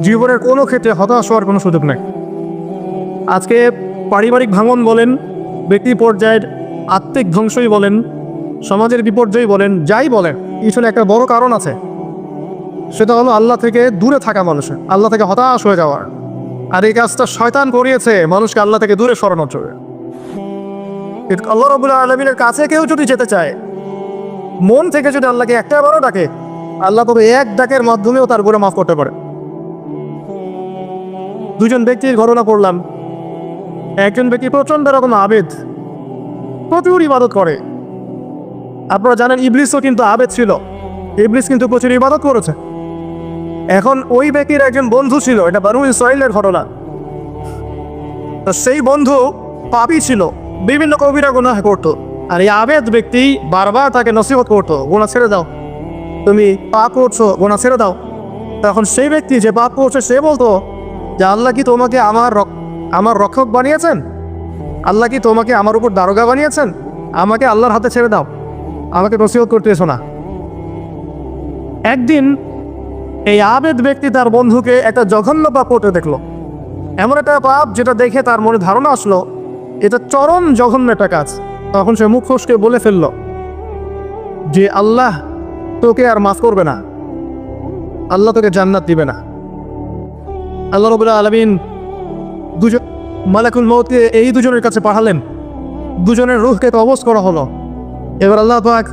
জীবনের কোনো ক্ষেত্রে হতাশ হওয়ার কোনো সুযোগ নেই। আজকে পারিবারিক ভাঙন বলেন, ব্যক্তি পর্যায়ের আত্মিক ধ্বংসই বলেন, সমাজের বিপর্যয় বলেন, যাই বলেন, পিছনে একটা বড় কারণ আছে। সেটা হলো আল্লাহ থেকে দূরে থাকা মানুষের, আল্লাহ থেকে হতাশ হয়ে যাওয়ার। আর এই কাজটা শয়তান করিয়েছে মানুষকে আল্লাহ থেকে দূরে সরানোর জন্য। আল্লাহ রাব্বুল আলামিনের কাছে কেউ যদি যেতে চায়, মন থেকে যদি আল্লাহকে একটা বারও ডাকে, আল্লাহ তবে এক ডাকের মাধ্যমেও তার গুনাহ মাফ করতে পারে। দুজন ব্যক্তির ঘটনা পড়লাম। একজন ব্যক্তি প্রচণ্ড রকম আবেদ, প্রচুর ইবাদত করে। আপনারা জানেন ইবলিসও কিন্তু আবেদ ছিল, ইবলিস কিন্তু প্রচুর ইবাদত করেছে। এখন ওই ব্যক্তির একজন বন্ধু ছিল, এটা বানু ইসরাঈলের ঘটনা। তো সেই বন্ধু পাপী ছিল, বিভিন্ন কবিরা গুনাহ করতো। আর এই আবেদ ব্যক্তি বারবার তাকে নসিহত করতো, গুনাহ ছেড়ে দাও, তুমি পাপ করছো, গুনাহ ছেড়ে দাও। তখন সেই ব্যক্তি যে পাপ করছে সে বলতো যে আল্লাহ কি তোমাকে আমার রক্ষক বানিয়েছেন? আল্লাহ কি তোমাকে আমার উপর দারোগা বানিয়েছেন? আমাকে আল্লাহর হাতে ছেড়ে দাও, আমাকে নসিহত করতে এসো না। একদিন এই আবেদ ব্যক্তি তার বন্ধুকে একটা জঘন্য পাপ করতে দেখলো, এমন একটা পাপ যেটা দেখে তার মনে ধারণা আসলো এটা চরম জঘন্য একটা কাজ। তখন সে মুখ ফসকে বলে ফেলল যে আল্লাহ তোকে আর মাফ করবে না, আল্লাহ তোকে জান্নাত দিবে না। আল্লাহ রাব্বুল আলামিন দুজন মালাকুল মউতকে এই দুজনের কাছে পাঠালেন, দুজনের রূহকে কবজ করা হলো। এবার আল্লাহ পাক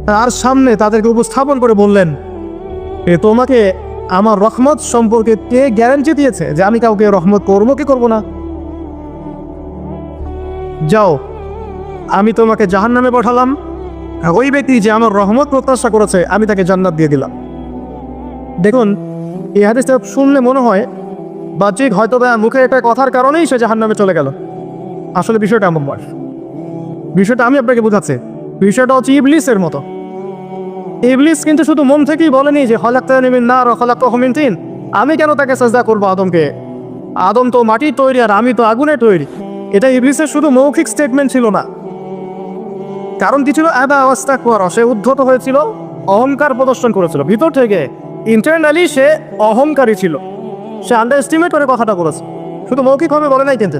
তার সামনে তাদেরকে উপস্থাপন করে বললেন, তোমাকে আমার রহমত সম্পর্কে কে গ্যারান্টি দিয়েছে যে আমি কাউকে রহমত করবো কি করবো না? যাও, আমি তোমাকে জাহান্নামে পাঠালাম, ওই ব্যক্তি যে আমার রহমত প্রত্যাশা করেছে আমি তাকে জান্নাত দিয়ে দিলাম। দেখুন, এই হাদিসটা শুনলে মনে হয় বাহ্যিক হয়তো বা মুখে একটা কথার কারণেই সে জাহান্নামে চলে গেল। আসলে বিষয়টা এমন নয়। বিষয়টা আমি আপনাকে বোঝাচ্ছি। বিষয়টা হচ্ছে ইবলিসের মতো। ইবলিস কিন্তু শুধু মন থেকেই বলেনি যে খলাকতানি মিন নার ওয়া খলাকতাহু মিন তিন, আমি কেন তাকে সাজদা করবো আদমকে? আদম তো মাটির তৈরি আর আমি তো আগুনের তৈরি। এটা ইবলিসের শুধু মৌখিক স্টেটমেন্ট ছিল না, কারণ কি ছিল? আবা ওয়াস্তাকবারা, সে উদ্ধত হয়েছিল, অহংকার প্রদর্শন করেছিল। ভিতর থেকে ইন্টারনালি সে অহংকারী ছিল, সে আন্ডার এস্টিমেট করে কথাটা বলেছে, শুধু মৌখিকভাবে বলে নাই। কিন্তু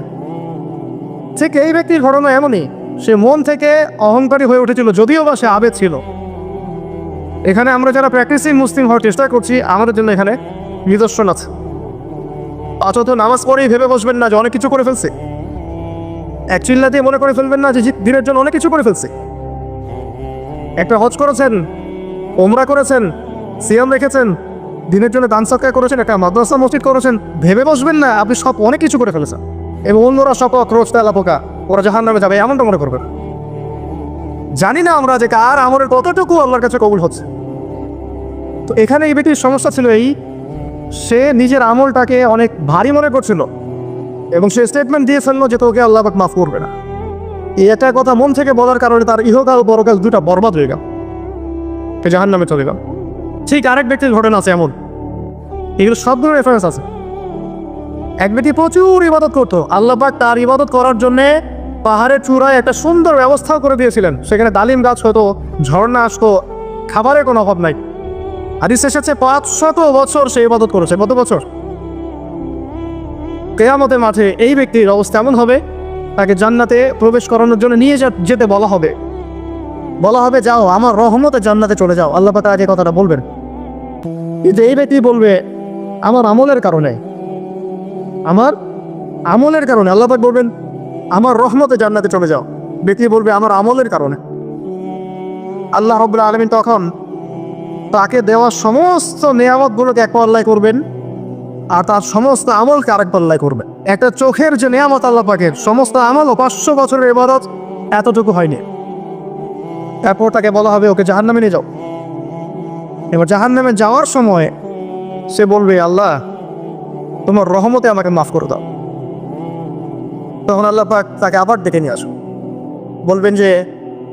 ঠিক এই ব্যক্তির ঘটনা এমনই, সে মন থেকে অহংকারী হয়ে উঠেছিল, যদিও বা সে আবেদ ছিল। এখানে আমরা যারা প্র্যাকটিসিং মুসলিম হওয়ার চেষ্টা করছি, আমাদের জন্য এখানে নিদর্শন আছে। অথচ নামাজ পড়েই ভেবে বসবেন না যে অনেক কিছু করে ফেলছে, এক চিল্লা দিয়ে মনে করে ফেলবেন না যে দিনের জন্য অনেক কিছু করে ফেলছে। একটা হজ করেছেন, ওমরা করেছেন, সিয়াম রেখেছেন, দিনের জন্য দান সদকা করেছেন, একটা মাদ্রাসা মসজিদ করেছেন, ভেবে বসবেন না আপনি সব অনেক কিছু করে ফেলেছেন এবং অন্যরা সব ক্রোচ তেলা পোকা, ওরা জাহান্নামে যাবে, এমনটা মনে করবেন। জানি না আমরা যে কার আমলের কতটুকু আল্লাহর কাছে কবুল হচ্ছে। তো এখানে এই ব্যক্তির সমস্যা ছিল এই, সে নিজের আমলটাকে অনেক ভারী মনে করছিল এবং সে স্টেটমেন্ট দিয়ে ফেললো যে তোকে আল্লাহ পাক মাফ করবে না। এই একটা কথা মন থেকে বলার কারণে তার ইহকাল পরকাল দুটা বরবাদ হয়ে গেল, সে জাহান্নামে চলে গেল। ঠিক আরেক ব্যক্তির ঘটনা আছে এমন, এগুলো সবগুলো রেফারেন্স আছে। এক ব্যক্তি প্রচুর ইবাদত করতো, আল্লাহ পাক তার ইবাদত করার জন্যে পাহাড়ের চূড়ায় একটা সুন্দর ব্যবস্থাও করে দিয়েছিলেন। সেখানে ডালিম গাছ হতো, ঝর্ণা আসতো, খাবারের কোনো অভাব নাই। হাদিসে এসেছে 500 বছর সে ইবাদত করেছে। কত বছর? কিয়ামতের মাঠে এই ব্যক্তির অবস্থা এমন হবে, তাকে জান্নাতে প্রবেশ করানোর জন্য নিয়ে যেতে বলা হবে, যাও আমার রহমতে জান্নাতে চলে যাও। আল্লাহ পাক আজ এই কথাটা বলবেন, কিন্তু এই ব্যক্তি বলবে আমার আমলের কারণে, আল্লাহ পাক বলবেন আমার রহমতে জান্নাতে চলে যাও। ব্যক্তি বলবে আমার আমলের কারণে। আল্লাহ রাব্বুল আলামিন তখন তাকে দেওয়া সমস্ত নেয়ামতগুলোকে এক পাল্লায় করবেন আর তার সমস্ত আমলকে আরেক পাল্লায় করবেন। একটা চোখের যে নেয়ামত আল্লাহ পাকের, সমস্ত আমল ও 500 বছরের ইবাদত এতটুকু হয়নি। তারপর তাকে বলা হবে ওকে জাহান্নামে নিয়ে যাও। এবার জাহান্নামে যাওয়ার সময় সে বলবে আল্লাহ তোমার রহমতে আমাকে মাফ করে দাও। তখন আল্লাহ পাক তাকে আবার ডেকে নিয়ে আসো, বলবেন যে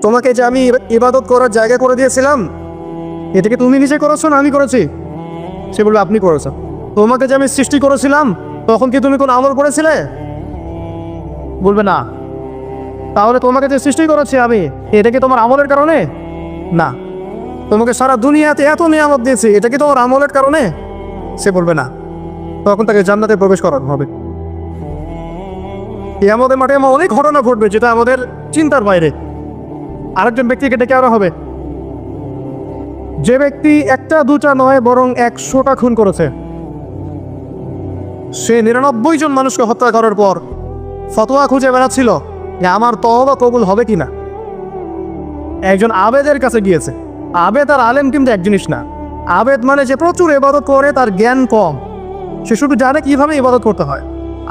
তোমাকে যে আমি ইবাদত করার জায়গা করে দিয়েছিলাম, এটাকে তুমি নিজে করেছো না আমি করেছি? সে বলবে আপনি করেছেন। তোমাকে যে আমি সৃষ্টি করেছিলাম তখন কি তুমি কোনো আমল করেছিলে? বলবে না। তাহলে তোমাকে যে সৃষ্টি করেছি আমি, এটা কি তোমার আমলের কারণে? না। তোমাকে সারা দুনিয়াতে এত নিয়ামত দিয়েছি, এটা কি তোমার আমলের কারণে? সে বলবে না, তখন তাকে জান্নাতে প্রবেশ করানো হবে। কিয়ামতের মাঠে এমন অনেক ঘটনা ঘটবে যেটা আমাদের চিন্তার বাইরে। আরেকজন ব্যক্তিকে ডেকে আনা হবে, যে ব্যক্তি একটা দুটা নয় বরং 100টা খুন করেছে। সে 99 জন মানুষকে হত্যা করার পর ফতোয়া খুঁজে বেড়াচ্ছিল যে আমার তওবা কবুল হবে কিনা। একজন আবেদের কাছে গিয়েছে। আবেদ আর আলেম কিন্তু এক জিনিস না। আবেদ মানে যে প্রচুর ইবাদত করে, তার জ্ঞান কম, সে শুধু জানে কিভাবে ইবাদত করতে হয়।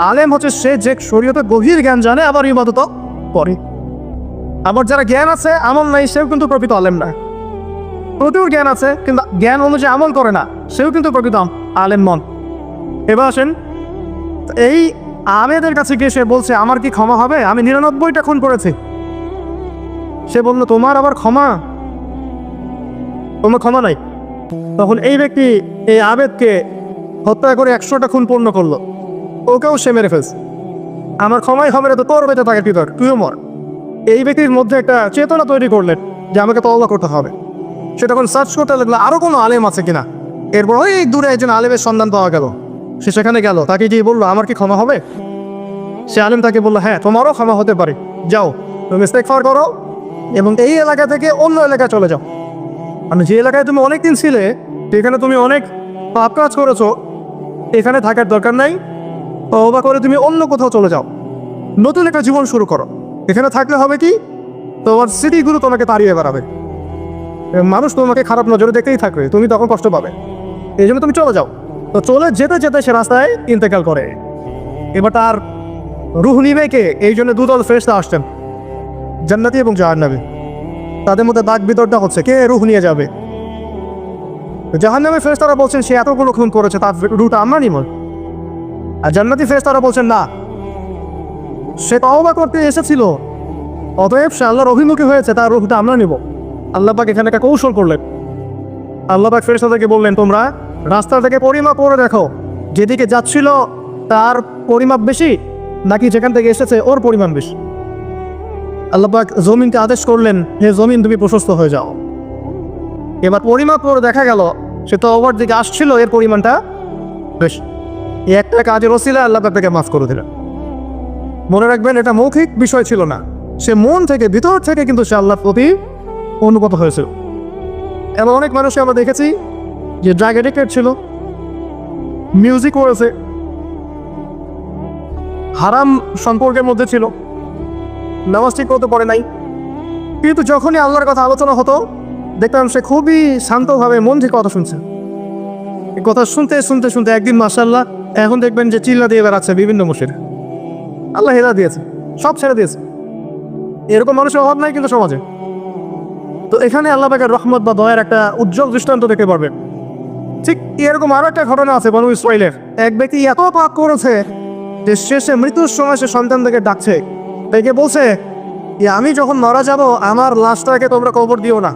আলেম হচ্ছে সে যে শরীয়তে গভীর জ্ঞান জানে, আবার ইবাদতও করে। আবার যারা জ্ঞান আছে আমল নাই, সেও কিন্তু প্রকৃত আলেম না। প্রচুর জ্ঞান আছে কিন্তু জ্ঞান অনুযায়ী আমল করে না, সেও কিন্তু প্রকৃত আলেম নন। এবার আসেন, এই আবেদের কাছে গিয়ে সে বলছে আমার কি ক্ষমা হবে, আমি 99টা খুন করেছি। সে বলল তোমার আবার ক্ষমা, তোমার ক্ষমা নাই। তখন এই ব্যক্তি এই আবেদকে হত্যা করে 100টা খুন পূর্ণ করলো, ওকেও সে মেরে ফেলছে। আমার ক্ষমাই হবে না তো তোর বেঁচে থাকার কি দরকার, তুইও মর। এই ব্যক্তির মধ্যে একটা চেতনা তৈরি করলেন যে আমাকে তওবা করতে হবে। সে তখন সার্চ করতে লাগলো আরো কোনো আলেম আছে কিনা। এরপর ওই দূরে একজন আলেমের সন্ধান পাওয়া গেল। সে সেখানে গেল, তাকে গিয়ে বললো আমার কি ক্ষমা হবে। সে আলেম তাকে বললো হ্যাঁ তোমারও ক্ষমা হতে পারে, যাও তুমি ইস্তেগফার করো এবং এই এলাকা থেকে অন্য এলাকায় চলে যাও। মানে যে এলাকায় তুমি অনেকদিন ছিলে, সেখানে তুমি অনেক পাপ কাজ করেছো, এখানে থাকার দরকার নাই। তওবা করে তুমি অন্য কোথাও চলে যাও, নতুন একটা জীবন শুরু করো। এখানে থাকলে হবে কি, তোমার স্মৃতিগুলো তোমাকে তাড়িয়ে বেড়াবে, মানুষ তোমাকে খারাপ নজরে দেখতেই থাকবে, তুমি তখন কষ্ট পাবে। এই জন্য তুমি চলে যাও। তো চলে যেতে যেতে সে রাস্তায় ইন্তেকাল করে। এবার তার রূহ নিবে কে? এই জন্য দুদল ফেরেশতা আসছেন, জান্নাতি এবং জাহান্নামী। তাদের মধ্যে বাক বিতরটা হচ্ছে কে রূহ নিয়ে যাবে। জাহান্নামী ফেরেশতারা বলছেন সে এতগুলো খুন করেছে, তার রূহটা আমরা নিব। আর জান্নাতি ফেরেশতারা বলছেন না, সে তওবা করতে এসেছিল, অতএব সে আল্লাহর অভিমুখী হয়েছে, তার রূহটা আমরা নিব। আল্লাহ পাক এখানে একটা কৌশল করলেন। আল্লাহ পাক ফেরেশতাদেরকে বললেন তোমরা রাস্তা থেকে পরিমাপ করে দেখো, যেদিকে যাচ্ছিল তার পরিমাপ বেশি নাকি যেখান থেকে এসেছে ওর পরিমাণ বেশি। আল্লাহ পাক জমিনকে আদেশ করলেন হে জমিন তুমি প্রশস্ত হয়ে যাও। এবার পরিমাপ করে দেখা গেল সে তো ওভার দিকে আসছিল, এর পরিমাণটা বেশি। এই একটা কাজের ওসিলা আল্লাহ পাক তাকে মাফ করে দিলেন। মনে রাখবেন এটা মৌখিক বিষয় ছিল না, সে মন থেকে ভিতর থেকে কিন্তু সে আল্লাহর প্রতি অনুগত হয়েছিল। এমন অনেক মানুষকে আমরা দেখেছি যে ড্রাগ এডিক্টেড ছিল, মিউজিক করেছে, হারাম সম্পর্কের মধ্যে ছিল, নামাজ ঠিক করতে পারে নাই, কিন্তু যখনই আল্লাহর কথা আলোচনা হতো দেখতাম সে খুবই শান্তভাবে মন থেকে কথা শুনছে। এই কথা শুনতে শুনতে শুনতে একদিন মাশাআল্লাহ এখন দেখবেন যে চিল্লা দিয়ে বেড়াচ্ছে বিভিন্ন মসজিদে। আল্লাহ হেদায়েত দিয়েছে, সব ছেড়ে দিয়েছে। এরকম মানুষের অভাব নাই কিন্তু সমাজে। তো এখানে আল্লাহ পাকের রহমত বা দয়ার একটা উজ্জ্বল দৃষ্টান্ত দেখতে পারবেন। ঠিক এরকম আরো একটা ঘটনা আছে বনু ইসরাইলের। এক ব্যক্তি এত পাপ করেছে যে শেষে মৃত্যুর সময় সে সন্তানদেরকে ডাকছে, ডেকে বলছে যে আমি যখন মারা যাব আমার লাশটাকে তোমরা কবর দিও না,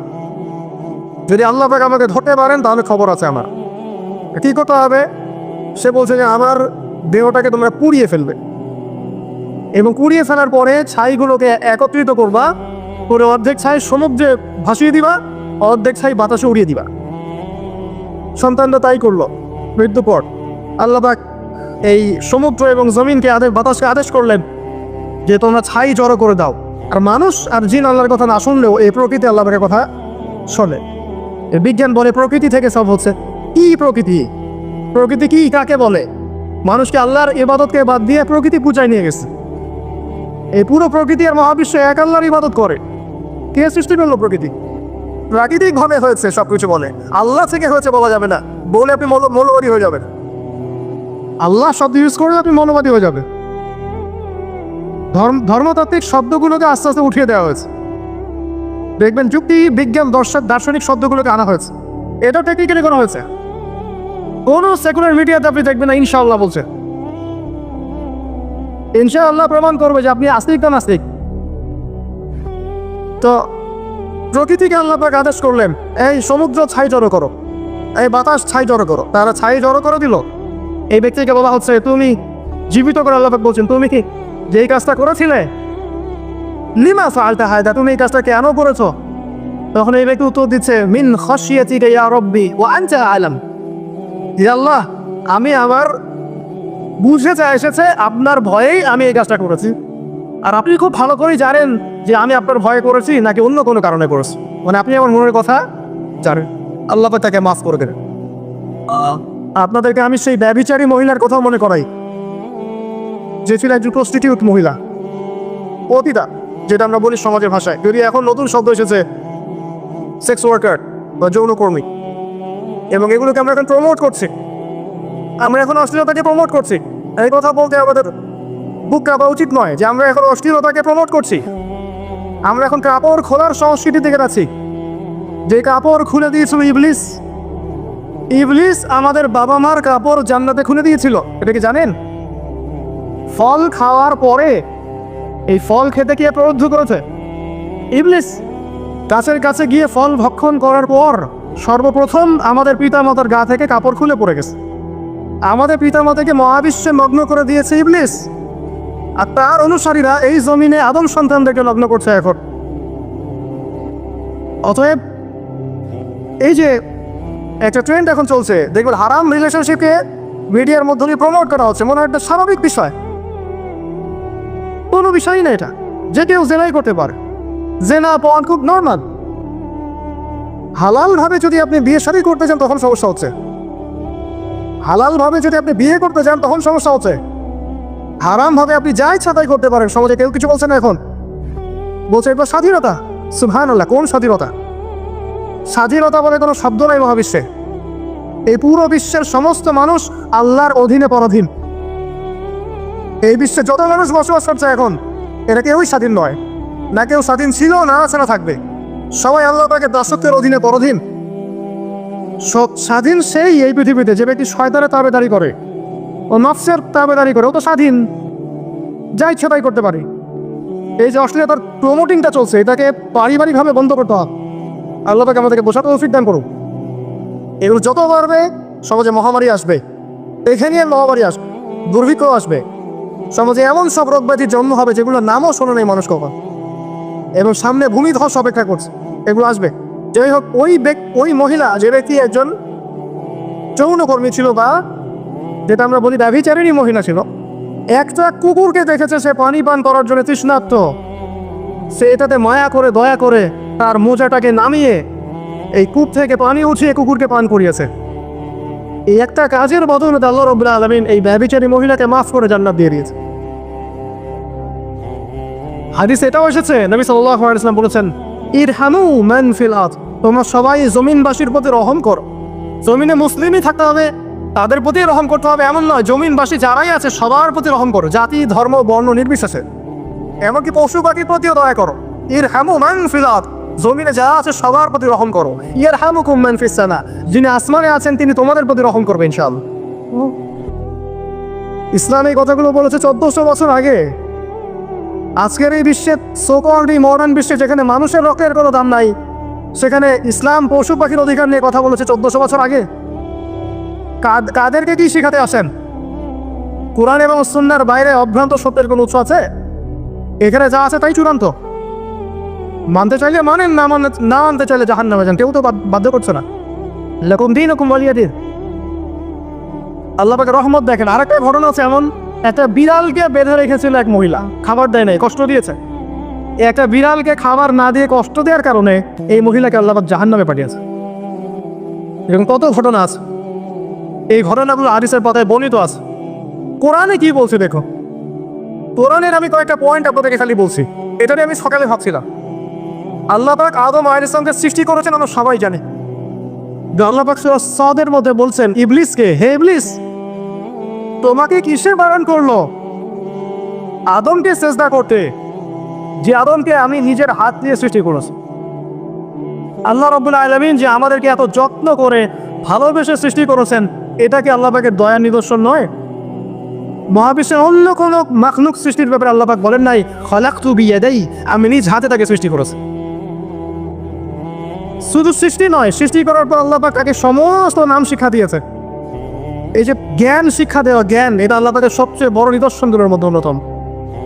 যদি আল্লাহ পাক আমাকে ধরতে পারেন তাহলে খবর আছে আমার। কি করতে হবে? সে বলছে যে আমার দেহটাকে তোমরা পুড়িয়ে ফেলবে এবং পুড়িয়ে ফেলার পরে ছাইগুলোকে একত্রিত করবা, করে অর্ধেক ছাই সমুদ্রে ভাসিয়ে দিবা, অর্ধেক ছাই বাতাসে উড়িয়ে দিবা। সন্তানরা তাই করলো। মৃত্যুর পর আল্লাহ পাক এই সমুদ্র এবং জমিনকে বাতাসকে আদেশ করলেন যে তোমরা ছাই জড়ো করে দাও। আর মানুষ আর জিন আল্লাহর কথা না শুনলেও এই প্রকৃতি আল্লাহ পাকের কথা শোনে। বিজ্ঞান বলে প্রকৃতি থেকে সব হচ্ছে। কি প্রকৃতি? প্রকৃতি কি কাকে বলে? মানুষকে আল্লাহর ইবাদতকে বাদ দিয়ে প্রকৃতি পূজায় নিয়ে গেছে। এই পুরো প্রকৃতি আর মহাবিশ্ব এক আল্লাহর ইবাদত করে। কে সৃষ্টি করলো প্রকৃতি? প্রাকৃতিক ভাবে হয়েছে সবকিছু বলে, আল্লাহ থেকে হয়েছে বলা যাবে না। বলে আপনি মৌলবাদী হয়ে যাবেন। আল্লাহ শব্দ ইউজ করে আপনি মৌলবাদী হয়ে যাবেন। ধর্মতাত্ত্বিক শব্দগুলোকে আস্তে আস্তে উঠিয়ে দেওয়া হয়েছে। দেখবেন যুক্তি বিজ্ঞান দার্শনিক শব্দগুলোকে আনা হয়েছে। এটা টেকনিক্যালি করা হয়েছে। কোনো সেকুলার মিডিয়াতে আপনি দেখবেন না ইনশাআল্লাহ বলছে। ইনশাআল্লাহ প্রমাণ করবে যে আপনি আস্তিক না নাস্তিক। তো প্রকৃতিকে আল্লাহ পাক আদেশ করলেন এই সমুদ্র ছাই জড়ো করো, এই বাতাস ছাই জড়ো করো। তারা ছাই জড়ো করে দিল। এই ব্যক্তিকে বলা হচ্ছে তুমি জীবিত করে আল্লাহ পাক বলছেন তুমি কি যেই কাজটা করেছিলে লিমা ফাআলতা হাদা, তুমি এই কাজটা কেন করেছো? তখন এই ব্যক্তি উত্তর দিচ্ছে মিন খাশিয়াতিকা ইয়া রাব্বি ওয়া আনতা আ'লাম। হে আল্লাহ, আমি আমার বুঝে যা এসেছে আপনার ভয়েই আমি এই কাজটা করেছি, আর আপনি খুব ভালো করেই জানেন যে আমি আপনার ভয়ে করেছি নাকি অন্য কোনো কারণে করেছি। মানে আপনি আমার মনের কথা জানেন, আল্লাহ পাক তাকে মাফ করে দেবেন। আপনাদেরকে আমি সেই ব্যভিচারী মহিলার কথা মনে করাই, যে ছিল একজন প্রস্টিটিউট মহিলা, পতিতা, যেটা আমরা বলি সমাজের ভাষায়, যদি এখন নতুন শব্দ এসেছে সেক্স ওয়ার্কার বা যৌনকর্মী, এবং এগুলোকে আমরা এখন প্রমোট করছি, আমরা এখন অশ্লীলতাকে প্রমোট করছি। এই কথা বলতে আমাদের বুক কাঁপা উচিত নয় যে আমরা এখন অশ্লীলতাকে প্রমোট করছি। আমরা এখন কাপড় খোলার সংস্কৃতি থেকে যাচ্ছি, যে কাপড় খুলে দিয়েছিল ইবলিস। ইবলিস আমাদের বাবা মার কাপড় জান্নাতে খুলে দিয়েছিল, এটা কি জানেন? ফল খাওয়ার পরে এই ফল খেতে গিয়ে প্রলুব্ধ করেছে ইবলিস। গাছের কাছে গিয়ে ফল ভক্ষণ করার পর সর্বপ্রথম আমাদের পিতামাতার গা থেকে কাপড় খুলে পড়ে গেছে। আমাদের পিতামাতাকে মহাবিশ্বে মগ্ন করে দিয়েছে ইবলিস, আর তার অনুসারীরা এই জমিনে আদম সন্তানদেরকে লগ্ন করছে এখন। অতএব এই যে একটা ট্রেন্ড এখন চলছে, দেখবেন হারাম রিলেশনশিপকে মিডিয়ার মধ্যে দিয়ে প্রমোট করা হচ্ছে, মনে হয় একটা স্বাভাবিক বিষয়, কোনো বিষয়ই না এটা, যে কেউ জেনাই করতে পারে, জেনা পাওয়ান খুব নর্মাল। হালালভাবে যদি আপনি বিয়ে শাদী করতে চান তখন সমস্যা হচ্ছে, হালালভাবে যদি আপনি বিয়ে করতে চান তখন সমস্যা হচ্ছে। হারামভাবে আপনি যা ইচ্ছা তাই করতে পারেন, সমাজে কেউ কিছু বলছে না। এখন বলছে এটা স্বাধীনতা। সুবহানাল্লাহ, কোন স্বাধীনতা? স্বাধীনতা বলে কোনো শব্দ নাই মহাবিশ্বে। এই পুরো বিশ্বের সমস্ত মানুষ আল্লাহর অধীনে পরাধীন। এই বিশ্বে যত মানুষ বসবাস করছে এখন, এটা কেউই স্বাধীন নয়, না কেউ স্বাধীন ছিল, না আছে, না থাকবে। সবাই আল্লাহ পাকের দাসত্বের অধীনে পরাধীন। স্বাধীন সেই এই পৃথিবীতে যে ব্যক্তি শয়তানের তাবেদারি করে ও নফসের তাবেদারি করে, ও তো স্বাধীন, যা ইচ্ছা তাই করতে পারে। এই যে অশ্লীলতার প্রমোটিংটা চলছে, এটাকে পারিবারিকভাবে বন্ধ করতে হবে। আল্লাহ পাক আমাদেরকে বোঝাতে তৌফিক দান করুন। এগুলো যত বাড়বে সমাজে মহামারী আসবে, এখানে মহামারী আসবে, দুর্ভিক্ষ আসবে, সমাজে এমন সব রোগ ব্যাধির জন্ম হবে যেগুলো নামও শোনে নেই মানুষ কখন, এবং সামনে ভূমিধস অপেক্ষা করছে, এগুলো আসবে। যাই হোক, ওই মহিলা, যে ব্যক্তি একজন যৌনকর্মী ছিল, বা যেটা আমরা বলি ব্যভিচারিণী মহিলা ছিল, একটা কুকুরকে দেখেছে সে পানি পান করার জন্য তৃষ্ণার্ত, সে এটাতে মায়া করে দয়া করে তার মোজাটাকে নামিয়ে এই কূপ থেকে পানি উঠিয়ে কুকুরকে পান করিয়েছে। এই একটা কাজের বদলে আল্লাহ রাব্বুল আলামিন এই ব্যভিচারী মহিলাকে মাফ করে জান্নাত দিয়ে দিয়েছে। হাদিস এটাও এসেছে, নবী সাল্লাল্লাহু আলাইহি ওয়াসাল্লাম বলেছেন, ইরহামু মান ফিল আরদ, তোমরা সবাই জমিনবাসীর প্রতি রহম করো। জমিনে মুসলিমই থাকতে হবে, তাদের প্রতি রহম করতে হবে এমন নয়, জমিনবাসী যারাই আছে সবার প্রতি রহম করো, জাতি ধর্ম বর্ণ নির্বিশেষে, এমনকি পশু পাখির প্রতিও দয়া করো। ইরহামু মান ফিল আরদ, জমিনে যারা আছে সবার প্রতি রহম করো। ইয়ারহামুকুম মান ফিস সামা, যিনি আসমানে আছেন তিনি তোমাদের প্রতি রহম করবেন ইনশাআল্লাহ। ইসলাম এই কথাগুলো বলেছে 1400 বছর আগে। আজকের এই বিশ্বে, সো-কল্ড মডার্ন বিশ্বে, যেখানে মানুষের রক্তের কোনো দাম নাই, সেখানে ইসলাম পশু পাখির অধিকার নিয়ে কথা বলেছে 1400 বছর আগে। কাদেরকে কি শিখাতে আসেন? কোরআন এবং সুন্নাহর বাইরে অভ্রান্ত সত্যের কোনো উৎস আছে? এখানে যা আছে তাই চূড়ান্ত। মানতে চাইলে মানেন, না মানতে চাইলে জাহান্নামে যান, কেউ তো বাধ্য করছে না। লাকুম দীনুকুম ওয়ালিয়া দীন। আল্লাহ পাকের রহমত দেখেন। আরেকটা ঘটনা আছে এমন, একটা বিড়ালকে বেঁধে রেখেছিল এক মহিলা, খাবার দেয় নাই, কষ্ট দিয়েছে। একটা বিড়ালকে খাবার না দিয়ে কষ্ট দেওয়ার কারণে এই মহিলাকে আল্লাহ পাক জাহান্নামে পাঠিয়েছে। এরকম কত ঘটনা আছে। এই ঘটনাগুলো হাদিসের পাতায় বর্ণিত আছে। কোরআনে কি বলছে দেখো। কোরআনের আমি কয়েকটা পয়েন্ট আপনাদেরকে খালি বলছি, এটা নিয়ে আমি সকালে ভাবছিলাম। আল্লাহ পাক আদম আলাইহিস সালামকে সৃষ্টি করেছেন, আমরা সবাই জানি। আল্লাহ পাক সূরা সাদের মধ্যে বলছেন ইবলিসকে, হে ইবলিস, তোমাকে কিসে বারণ করলো আদমকে সিজদা করতে, যে আদমকে আমি নিজের হাত দিয়ে সৃষ্টি করেছি। আল্লাহ রাব্বুল আলামিন যে আমাদেরকে এত যত্ন করে ভালোবেসে সৃষ্টি করেছেন, এটা কি আল্লাহ পাকের দয়ার নিদর্শন নয়? মহাবিশ্বের অন্য কোনো মাখলুক সৃষ্টির ব্যাপারে আল্লাহ পাক বলেন নাই খলাকতু বিয়াদাই, আমি নিজ হাতে তাকে সৃষ্টি করেছি। শুধু সৃষ্টি নয়, সৃষ্টি করার পর আল্লাহ পাক তাকে সমস্ত নাম শিক্ষা দিয়েছে। এই যে জ্ঞান শিক্ষা দেওয়া, জ্ঞান, এটা আল্লাহ পাকের সবচেয়ে বড় নিদর্শনগুলোর মধ্যে অন্যতম।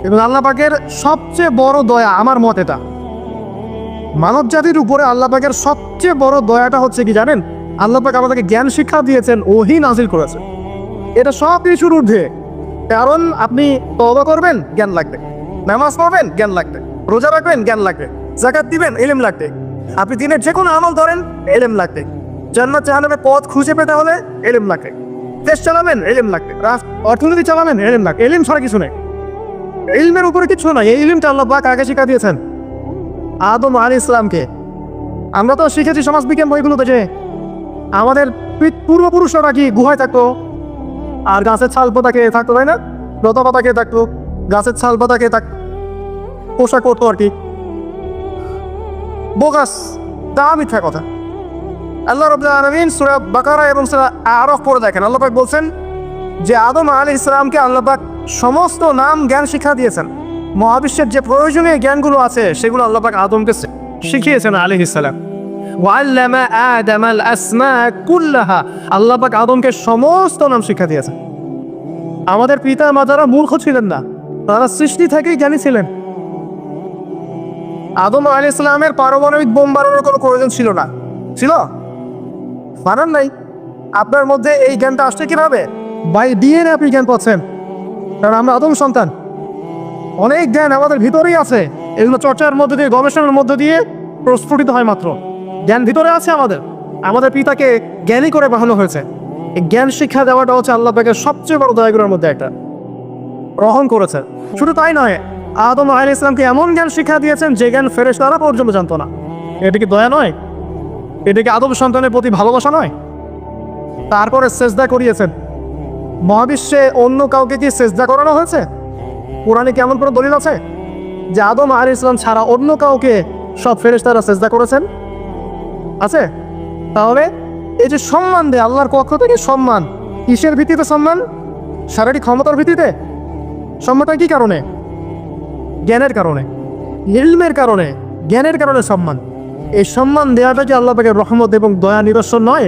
এবং আল্লাহ পাকের সবচেয়ে বড় দয়া, আমার মত এটা, মানব জাতির উপরে আল্লাহ পাকের সবচেয়ে বড় দয়াটা হচ্ছে কি জানেন? আল্লাহ পাক আমাদেরকে জ্ঞান শিক্ষা দিয়েছেন, ওহী নাজিল করেছেন। এটা সব কিছুর ঊর্ধ্বে। কারণ আপনি তওবা করবেন, জ্ঞান লাগবে। নামাজ পড়বেন, জ্ঞান লাগবে। রোজা রাখবেন, জ্ঞান লাগবে। যাকাত দিবেন, ইলম লাগবে। আপনি দিনের যে কোনো আমল ধরেন, ইলম লাগবে। জান্নাত জাহান্নামের পথ খুঁজে পেতে হলে ইলম লাগবে। দেশ চালাবেন, ইলম লাগবে। অর্থনীতি চালাবেন, ইলম লাগবে। ইলম ছাড়া কিছু নেই। ইলমের উপরে কিছু নাই। এই ইলমটা আল্লাহ পাক আগে শিক্ষা দিয়েছেন আদম আলাইহিস সালামকে। আমরা তো শিখেছি সমাজ বিজ্ঞান বইগুলোতে যে আমাদের পূর্বপুরুষরা কি গুহায় থাকতো, আর গাছের ছাল পাতাকে থাকতো, তাই না? লতা পাতাকে থাকতো, গাছের ছাল পাতাকে পোশাক করতো আর কি। বোগাস, তা মিথ্যা কথা। আল্লাহ রাব্বুল আলামিন সূরা বাকারা এবং সূরা আরাফ পড়ে দেখেন, আল্লাহ পাক বলছেন যে আদম আলাইহিস সালামকে আল্লাহ পাক সমস্ত নাম জ্ঞান শিক্ষা দিয়েছেন। মহাবিশ্বের যে প্রয়োজনীয় জ্ঞানগুলো আছে সেগুলো আল্লাহ পাক আদমকে শিখিয়েছেন আলাইহিস সালাম। ওয়াল্লামা আদামাল আসমা কুল্লাহা, আল্লাহ পাক আদমকে সমস্ত নাম শিক্ষা দিয়েছেন। আমাদের পিতা মাতারা মূর্খ ছিলেন না, তারা সৃষ্টি থেকেই জ্ঞানী ছিলেন। আদম আলাইহিস সালামের পারমাণবিক বোম বানানোর কোনো প্রয়োজন ছিল না। ছিল? বানান নাই। আপনার মধ্যে এই জ্ঞানটা আসছে কিভাবে? বাই ডিএনএ আপনি জ্ঞান পাচ্ছেন, কারণ আমরা আদম সন্তান। অনেক জ্ঞান আমাদের ভিতরেই আছে, এগুলো চর্চার মধ্যে দিয়ে, গবেষণার মধ্যে দিয়ে প্রস্ফুটিত হয় মাত্র। জ্ঞান ভিতরে আছে আমাদের। আমাদের পিতাকে জ্ঞানী করে বানানো হয়েছে। এই জ্ঞান শিক্ষা দেওয়াটা হচ্ছে আল্লাহ পাকের সবচেয়ে বড় দয়াগুলোর মধ্যে একটা। গ্রহণ করেছেন। শুধু তাই নয়, আদম আলাইহিস সালামকে এমন জ্ঞান শিক্ষা দিয়েছেন যে জ্ঞান ফেরেশতারা পর্যন্ত জানতো না। এটা কি দয়া নয়? এটা কি আদম সন্তানের প্রতি ভালোবাসা নয়? তারপরে সেজদা করিয়েছেন। মহাবিশ্বে অন্য কাউকে কি সেজদা করানো হয়েছে? কোরআনে কি এমন কোনো দলিল আছে যে আদম আলাইহিস সালাম ছাড়া অন্য কাউকে সব ফেরেশতারা সেজদা করেছেন? আছে? তাহলে এই যে সম্মান দেয় আল্লাহর পক্ষ থেকে, সম্মান কিসের ভিত্তিতে? সম্মান শারীরিক ক্ষমতার ভিত্তিতে? সম্মানটা কি কারণে? জ্ঞানের কারণে, ইলমের কারণে, জ্ঞানের কারণে সম্মান। এই সম্মান দেওয়াটা কি আল্লাহ পাকের রহমত এবং দয়া নিদর্শন নয়?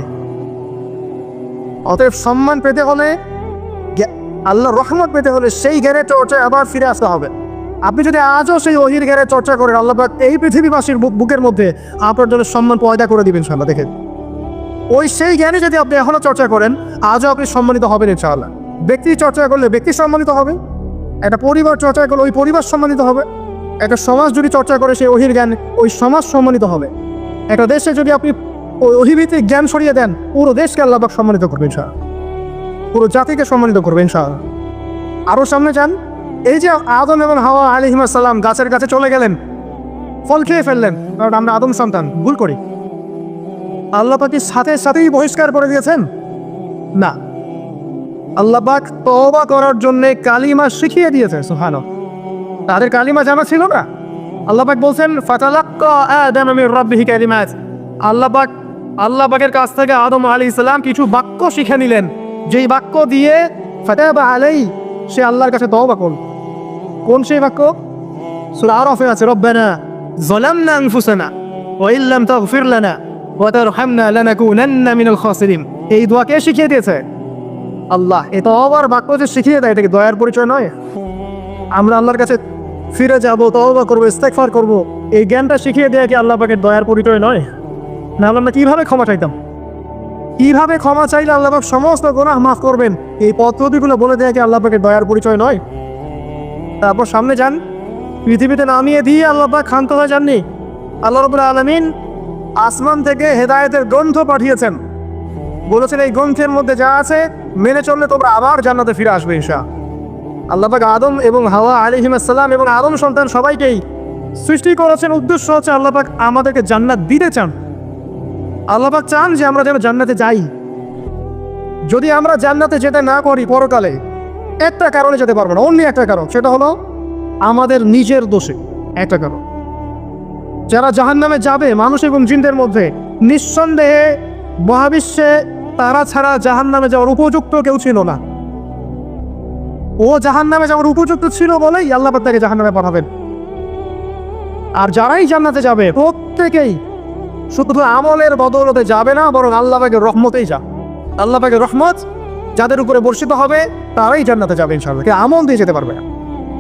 অতএব সম্মান পেতে হলে, আল্লাহর রহমত পেতে হলে সেই জ্ঞানের চর্চায় আবার ফিরে আসতে হবে। আপনি যদি আজও সেই ওহির জ্ঞানের চর্চা করেন, আল্লাহ পাক এই পৃথিবীবাসীর বুকের মধ্যে আপনার জন্য সম্মান পয়দা করে দিবেন ইনশাআল্লাহ। দেখেন, ওই সেই জ্ঞানে যদি আপনি এখনো চর্চা করেন, আজও আপনি সম্মানিত হবেন ইনশাআল্লাহ। ব্যক্তি চর্চা করলে ব্যক্তি সম্মানিত হবে, একটা পরিবার চর্চা করলে ওই পরিবার সম্মানিত হবে, একটা সমাজ যদি চর্চা করে সেই ওহির জ্ঞান, ওই সমাজ সম্মানিত হবে। একটা দেশে যদি আপনি ওই ওহিভিত্তিক জ্ঞান ছড়িয়ে দেন, পুরো দেশকে আল্লাহ পাক সম্মানিত করবে ইনশাআল্লাহ, পুরো জাতিকে সম্মানিত করবে ইনশাআল্লাহ। আরও সামনে যান, এই যে আদম এবং হাওয়া আলাইহিস সালাম গাছের কাছে চলে গেলেন, ফল খেয়ে ফেললেন, কারণ আমরা আদম সন্তান, ভুল করি। আল্লাহ পাক সাথে সাথেই বহিষ্কার করে দিয়েছেন? না, আল্লাহ পাক তওবা করার জন্য কালিমা শিখিয়ে দিয়েছেন। সুবহানাল্লাহ, তাদের কালিমা জানা ছিল না। আল্লাহ পাক বলছেন ফাতালাক্কা আদামু মির রাব্বিহি কালিমাত, আল্লাহ পাকের কাছ থেকে আদম আলাইহিস সালাম কিছু বাক্য শিখে নিলেন, যেই বাক্য দিয়ে ফাতাবা আলাইহি, সে আল্লাহর কাছে তওবা করল। কোন সেই বাক্য? সূরা আরাফে আছে, রব্বানা যালামনা আনফুসানা ওয়া ইল্লাম তাগফির লানা ওয়া তারহামনা লানাকুনান্না মিনাল খাসিরিন। এই দোয়া কে শিখিয়ে দিয়েছে? আল্লাহ। এই তওবার বাক্য যে শিখিয়ে দেয়, এটা কি দয়ার পরিচয় নয়? আমরা আল্লাহর কাছে ফিরে যাব, তওবা করবো, ইস্তেগফার করবো, এই জ্ঞানটা শিখিয়ে দেয়া কি আল্লাহ পাকের দয়ার পরিচয় নয়? না, আমরা কিভাবে ক্ষমা চাইতাম? কিভাবে ক্ষমা চাইলে আল্লাহ পাক সমস্ত গুনাহ মাফ করবেন, এই পদ্ধতিগুলো বলে দেয়া কি আল্লাহ পাকের দয়ার পরিচয় নয়? তারপর সামনে যান, পৃথিবীতে নামিয়ে দিয়ে আল্লাহ পাক ক্ষান্ত হয়ে যাননি। আল্লাহ রাব্বুল আলামিন আসমান থেকে হেদায়েতের গ্রন্থ পাঠিয়েছেন, বলেছেন এই গ্রন্থের মধ্যে যা আছে মেনে চললে তোমরা আবার জান্নাতে ফিরে আসবে ইনশাআল্লাহ। আল্লাহ পাক আদম এবং হাওয়া আলাইহিস সালাম এবং আদম সন্তান সবাইকেই সৃষ্টি করেছেন, উদ্দেশ্য হচ্ছে আল্লাহ পাক আমাদেরকে জান্নাত দিতে চান। আল্লাহ পাক চান যে আমরা যেন জান্নাতে যাই। যদি আমরা জান্নাতে যেতে না করি পরকালে, একটা কারণে যেতে পারবো না, অন্য একটা কারণ, সেটা হলো আমাদের নিজের দোষে। একটা কারণ, যারা জাহান্নামে যাবে মানুষ এবং জিনদের মধ্যে, নিঃসন্দেহে মহাবিশ্বে তারা ছাড়া জাহান্নামে যাওয়ার উপযুক্ত কেউ ছিল না। ও জাহান্নামে যাওয়ার উপযুক্ত ছিল বলেই আল্লাহ পাক তাকে জাহান্নামে পাঠাবেন। আর যারাই জান্নাতে যাবে প্রত্যেকেই শুধু আমলের বদৌলতে যাবে না, বরং আল্লাহ পাকের রহমতেই যাবে। আল্লাহ পাকের রহমত যাদের উপরে বর্ষিত হবে তারাই জান্নাতে যাবে ইনশাআল্লাহ। কে আমল দিয়ে যেতে পারবে না।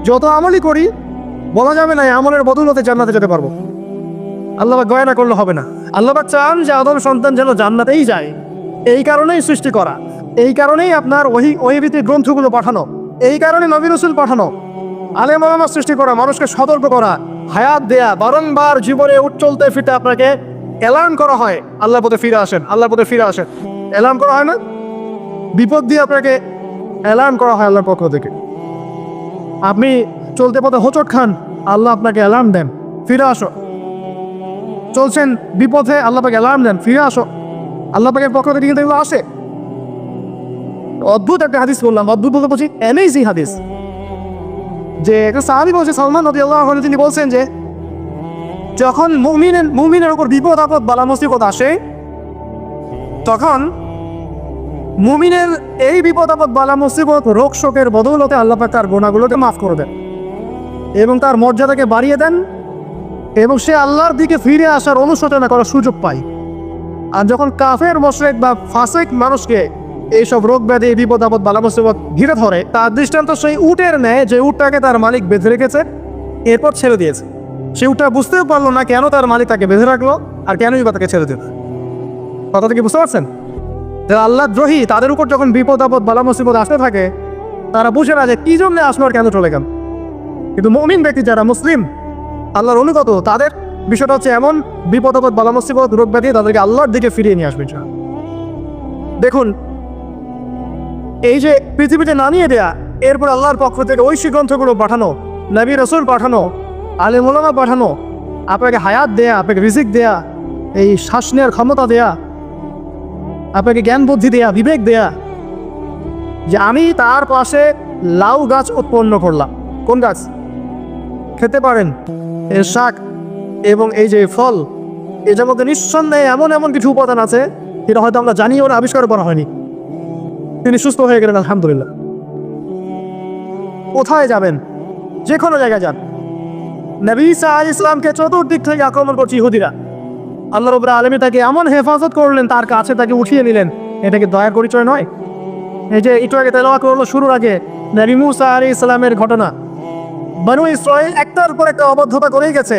যত আমলই করি বলা যাবে না আমলের বদৌলতে জান্নাতে যেতে পারবো। আল্লাহ পাক গয়না করলে হবে না। আল্লাহ পাক চান যে আদম সন্তান যেন জান্নাতেই যায়, এই কারণেই সৃষ্টি করা, এই কারণেই আপনার ওহিভিত্তিক গ্রন্থগুলো পাঠানো, এই কারণে নবী রাসূল পাঠানো, আলেম ওলামা সৃষ্টি করা, মানুষকে সতর্ক করা, হায়াত দেয়া, বারংবার জীবনে চলতে ফিরতে আপনাকে অ্যালার্ম করা হয় আল্লাহর পথে ফিরে আসেন, আল্লাহর পথে ফিরে আসেন। অ্যালার্ম করা হয় না? বিপদ দিয়ে আপনাকে অ্যালার্ম করা হয় আল্লাহর পক্ষ থেকে। আপনি চলতে পথে হোঁচট খান, আল্লাহ আপনাকে অ্যালার্ম দেন, ফিরে আসো। চলছেন বিপথে, আল্লাহ পাকে অ্যালার্ম দেন, ফিরে আসো। আল্লাহ পাকের পক্ষ থেকে কিন্তু এগুলো আসে। অদ্ভুত একটা হাদিস বললাম, অদ্ভুত বলতে বলছি অ্যামেজিং হাদিস, যে একটা সাহাবী বলছে, সালমান রাদিয়াল্লাহু আনহু, তিনি বলছেন যে যখন মুমিনের উপর বিপদ আপদ বালা মুসিবত আসে, তখন মুমিনের এই বিপদ আপদ বালা মুসিবত রোগ শোকের বদৌলতে আল্লাহ পাক তার গুনাহগুলোকে মাফ করে দেন এবং তার মর্যাদাকে বাড়িয়ে দেন, এবং সে আল্লাহর দিকে ফিরে আসার অনুশোচনা করার সুযোগ পায়। আর যখন কাফের মুশরিক বা ফাসিক মানুষকে এইসব রোগ ব্যাধি বিপদ আপদ বালা মুসিবত ঘিরে ধরে, তার দৃষ্টান্ত সেই উটের ন্যায় যে উটটাকে তার মালিক বেঁধে রেখেছে, এরপর ছেড়ে দিয়েছে। সে উটটা বুঝতেও পারলো না কেন তার মালিক তাকে বেঁধে রাখলো আর কেনই বা তাকে ছেড়ে দিল। কথাটা কি বুঝতে পারছেন? আল্লাহ দ্রোহী তাদের উপর যখন বিপদ আপদ বালা মুসিবত আসতে থাকে, তারা বুঝে না যে কি জন্য আসলো আর কেন চলে গেল। কিন্তু মুমিন ব্যক্তি যারা মুসলিম, আল্লাহর অনুগত, তাদের বিষয়টা হচ্ছে এমন বিপদ আপদ বালা মুসিবত রোগ ব্যাধি তাদেরকে আল্লাহর দিকে ফিরিয়ে নিয়ে আসবে। দেখুন, এই যে পৃথিবীতে নামিয়ে দেয়া, এরপর আল্লাহর পক্ষ থেকে ঐশী গ্রন্থগুলো পাঠানো, নবী রাসূল পাঠানো, আলেম ওলামা পাঠানো, আপনাকে হায়াত দেয়া, আপনাকে রিজিক দেয়া, এই শ্বাস নেওয়ার ক্ষমতা দেয়া, আপনাকে জ্ঞান বুদ্ধি দেয়া, বিবেক দেয়া, যে আমি তার পাশে লাউ গাছ উৎপন্ন করলাম। কোন গাছ? খেতে পারেন, এর শাক এবং এই যে ফল, এটার মধ্যে নিঃসন্দেহে এমন এমন কিছু উপাদান আছে যেটা হয়তো আমরা জানিও না, আবিষ্কার করা হয়নি। তিনি সুস্থ হয়ে গেলেন, আলহামদুলিল্লাহ। কোথায় যাবেন? যে কোনো জায়গায় যান। নবী ঈসা আলাইহিস সালামকে চতুর্দিক থেকে আক্রমণ করছে ইহুদিরা। আল্লাহ রাব্বুল আলামিন তাকে এমন হেফাজত করলেন, তার কাছে তাকে উঠিয়ে নিলেন। এটা কি দয়ার পরিচয় নয়? এই যে একটু আগে তেলাওয়াত করলো শুরুর আগে নবী মুসা আলাইহিস সালামের ঘটনা, বনু ইসরাঈল একটার পর একটা অবদ্ধতা করেই গেছে।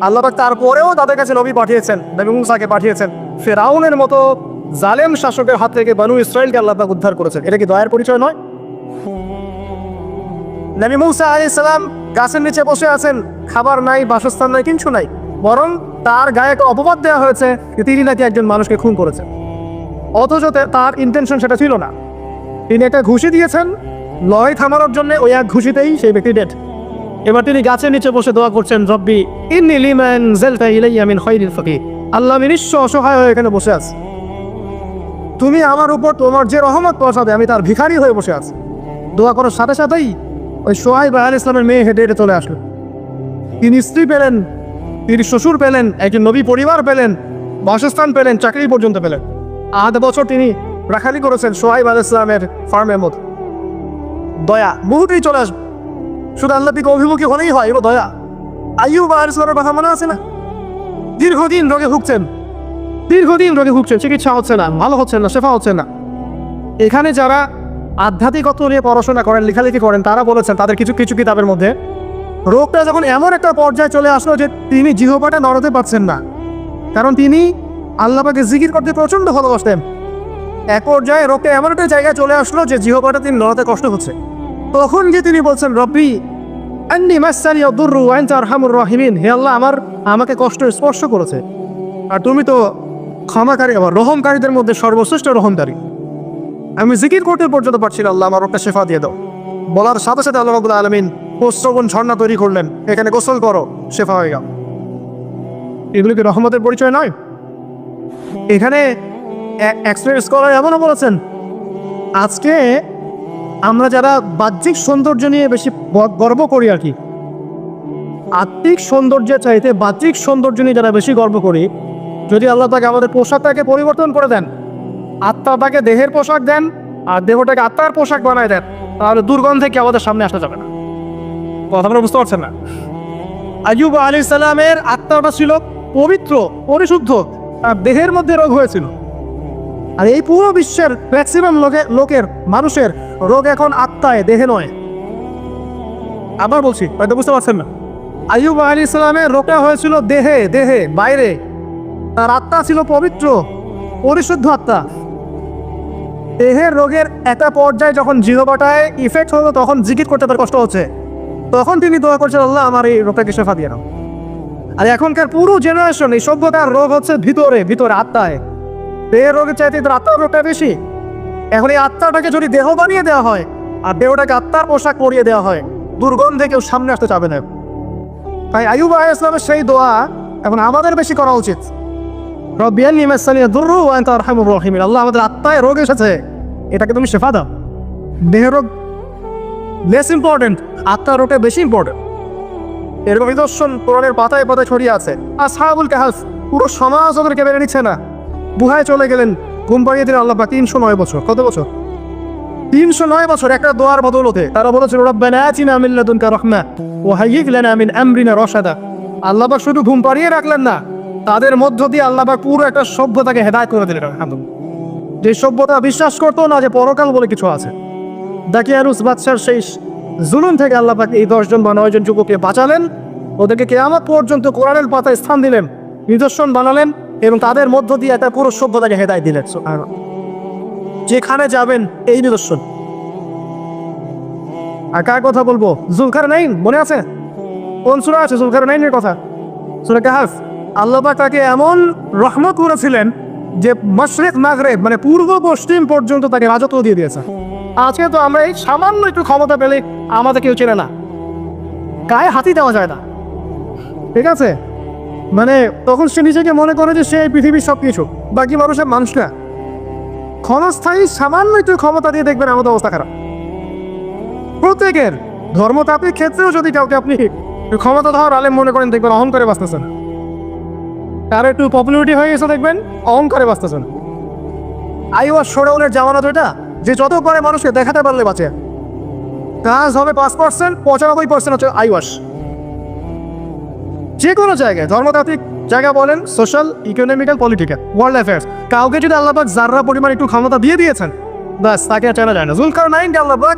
আল্লাহ পাক তারপরেও তাদের কাছে নবী পাঠিয়েছেন, নবী মুসাকে পাঠিয়েছেন। ফিরআউনের মতো জালেম শাসকের হাত থেকে বনু ইসরাঈলকে আল্লাহ পাক উদ্ধার করেছেন। এটা কি দয়ার পরিচয় নয়? নবী মুসা আলাইহিস সালাম গাছের নিচে বসে আছেন, খাবার নাই, বাসস্থান নাই, কিছু নাই, বরং তার গায়ে একটা অপবাদ দেওয়া হয়েছে যে তিনি নাকি একজন মানুষকে খুন করেছেন, অথচ তার ইন্টেনশন সেটা ছিল না। তিনি একটা ঘুষি দিয়েছেন লড়াই থামানোর জন্য, ওই এক ঘুষিতেই সেই ব্যক্তি ডেড। এবার তিনি গাছের নিচে বসে দোয়া করছেন, রব্বি ইন্নী লিমা আনজালতা ইলাইয়া মিন খায়রিন ফাকির। আল্লাহ, আমি নিঃস্ব অসহায় হয়ে এখানে বসে আছি, তুমি আমার উপর তোমার যে রহমত পৌঁছাবে, আমি তার ভিখারি হয়ে বসে আছি। দোয়া করার সাথে সাথেই ওই সোহাইব আলাইহিস সালামের মেয়ে হেঁটে হেঁটে চলে আসলো। তিনি স্ত্রী পেলেন, তিনি শ্বশুর পেলেন, একজন নবী পরিবার পেলেন, বাসস্থান পেলেন, চাকরি পর্যন্ত পেলেন। 8 বছর তিনি রাখালি করেছেন সোহাইব আলাইহিস সালামের ফার্মের মধ্যে। দয়া মুহূর্তেই চলে আসবে, শুধু আল্লাহ দিকে অভিমুখী হলেই হয়, এগুলো দয়া। আইয়ুব আলাইহিস সালামের কথা মনে আছে না? দীর্ঘদিন রোগে ভুগছেন, চিকিৎসা হচ্ছে না, ভালো হচ্ছে না, শেফা হচ্ছে না। এখানে যারা আধ্যাত্মিকতা নিয়ে পড়াশোনা করেন, লেখালেখি করেন, তারা বলেছেন তাদের কিছু কিছু কিতাবের মধ্যে, রোগটা যখন এমন একটা পর্যায়ে চলে আসলো যে তিনি জিহ্বাটা নড়াতে পারছেন না, কারণ তিনি আল্লাহ পাকে জিকির করতে প্রচণ্ড ভালোবাসতেন। এক পর্যায়ে রোগটা এমন একটা জায়গায় চলে আসলো যে জিহ্বাটা তিনি নড়াতে কষ্ট হচ্ছে। তখন যে তিনি বলছেন, রব্বি আন্নী মাসসানি আদ-দুররু ওয়া আনতা আরহামুর রাহিমিন, হে আল্লাহ, আমাকে কষ্ট স্পর্শ করেছে, আর তুমি তো ক্ষমাকারী, আবার রহমকারীদের মধ্যে সর্বশ্রেষ্ঠ রহমকারী। আমি জিকির করতে পর্যন্ত পারছি না, আল্লাহ আমার রোগটা শেফা দিয়ে দাও। বলার সাথে সাথে আল্লাহ রাব্বুল আলামিন প্রশ্রবণ ঝর্ণা তৈরি করলেন, এখানে গোসল করো, শেফা হয়ে গেল। এগুলো কি রহমতের পরিচয় নয়? এখানে এক্সপেরিয়েন্স করার এমনও বলেছেন, আজকে আমরা যারা বাহ্যিক সৌন্দর্য নিয়ে বেশি গর্ব করি আর কি, আত্মিক সৌন্দর্যের চাইতে বাহ্যিক সৌন্দর্য নিয়ে যারা বেশি গর্ব করি, যদি আল্লাহ তাকে আমাদের পোশাকটাকে পরিবর্তন করে দেন, আত্মাটাকে দেহের পোশাক দেন আর দেহটাকে আত্মার পোশাক বানায় দেন, তাহলে দুর্গন্ধে কি আমাদের সামনে আসা যাবে না। কথা আপনারা বুঝতে পারছেন না? আইয়ুব আলাইহিস সালামের আত্মাটা ছিল পবিত্র, পরিশুদ্ধ, আর দেহের মধ্যে রোগ হয়েছিল। আর এই পুরো বিশ্বের ম্যাক্সিমাম লোকের মানুষের রোগ এখন আত্মায়, দেহে নয়। আবার বলছি, হয়তো বুঝতে পারছেন না। আইয়ুব আলাইহিস সালামের রোগটা হয়েছিল দেহে, বাইরে। তার আত্মা ছিল পবিত্র, পরিশুদ্ধ আত্মা। দেহের রোগের একটা পর্যায়ে যখন জিহ্বাটায় ইফেক্ট হলো, তখন জিকির করতে তার কষ্ট হচ্ছে, তখন তিনি দোয়া করছেন, আল্লাহ আমার এই রোগটাকে শেফা দিয়ে নাও। আর এখনকার পুরো জেনারেশন এই সভ্যতার রোগ হচ্ছে ভিতরে ভিতরে আত্মায়। দেহের রোগের চাইতে তার আত্মার রোগটা বেশি। এখন এই আত্মাটাকে যদি দেহ বানিয়ে দেওয়া হয় আর দেহটাকে আত্মার পোশাক পরিয়ে দেওয়া হয়, দুর্গন্ধে কেউ সামনে আসতে চাবে না। তাই আইয়ুব আলাইহিস সালামের সেই দোয়া এখন আমাদের বেশি করা উচিত। রব্বি আন্নী মাসানি দুররু ওয়া আনতা আরহামুর রাহিমিন। আল্লাহ, আমাদের আত্মায় রোগ এসেছে, এটাকে তুমি শেফা দাও। দেহের রোগ লেস ইম্পর্টেন্ট, আত্মার রোগটা বেশি ইম্পর্টেন্ট। এরকম নিদর্শন কোরআনের পাতায় পাতায় ছড়িয়ে আছে। আসহাবুল কাহফ, পুরো সমাজ ওদেরকে মেনে নিচ্ছে না, গুহায় চলে গেলেন, ঘুম পাড়িয়ে দিলেন আল্লাহ পাক 309 বছর। কত বছর? 309 বছর একটা দোয়ার বদৌলতে। তারা বলেছিল রব্বানা আতিনা মিন লাদুনকা রাহমা ওয়া হাইয়্যিক লানা মিন আমরিনা রাশাদা। আল্লাহ পাক শুধু ঘুম পাড়িয়ে রাখলেন না, তাদের মধ্য দিয়ে আল্লাহ পাক পুরো একটা সভ্যতাকে হেদায়েত করে দিলেন। আলহামদুলিল্লাহ। যে সভ্যতা বিশ্বাস করতো না যে পরকাল বলে কিছু আছে, দাকিয়ানুস বাদশার সেই জুলুম থেকে আল্লাহ পাক এই 10 জন বা 9 জন যুবককে বাঁচালেন, ওদেরকে কিয়ামত পর্যন্ত কোরআনের পাতায় স্থান দিলেন, নিদর্শন বানালেন এবং তাদের মধ্য দিয়ে একটা পুরো সভ্যতাকে হেদায়েত দিলেন। যেখানে যাবেন এই নিদর্শন। আর কার কথা বলবো? জুলকারনাইন, মনে আছে? কোন সূরা আছে জুলকারনাইনের কথা? সূরা কাহফ। আল্লাহ পাক তাকে এমন রহমত করেছিলেন যে মাশরিক মাগরিব মানে পূর্ব পশ্চিম পর্যন্ত তাকে রাজত্ব দিয়ে দিয়েছে। আজকে তো আমরা এই সামান্য একটু ক্ষমতা পেলে আমাদের কেউ চেনে না, গায়ে হাতি দেওয়া যায় না, ঠিক আছে? মানে তখন সে নিজেকে মনে করে যে সে পৃথিবীর সব কিছু, বাকি মানুষের মানুষ না। ক্ষণস্থায়ী সামান্য একটু ক্ষমতা দিয়ে দেখবেন আমাদের অবস্থা খারাপ। প্রত্যেকের ধর্মতাত্ত্বিক ক্ষেত্রেও যদি কাউকে আপনি ক্ষমতা ধর আলেম মনে করেন, দেখবেন অহংকারে বাঁচতেছেন। তার একটু পপুলারিটি হয়ে গেছে, দেখবেন অহংকারে বাঁচতেছেন। আইওয়াস শোডাউনের জামানত এটা, যে যত করে মানুষকে দেখাতে পারলে বাঁচে। কাজ হবে 5%, 95% হচ্ছে আইওয়াস। যে কোনো জায়গায়, ধর্মতাত্ত্বিক জায়গা বলেন, social, economical, political, world affairs, কাউকে যদি আল্লাহ পাক যাররা পরিমাণ একটু ক্ষমতা দিয়ে দিয়েছেন, ব্যাস তাকে আর চেনা যায় না। জুলকারনাইনকে আল্লাহ পাক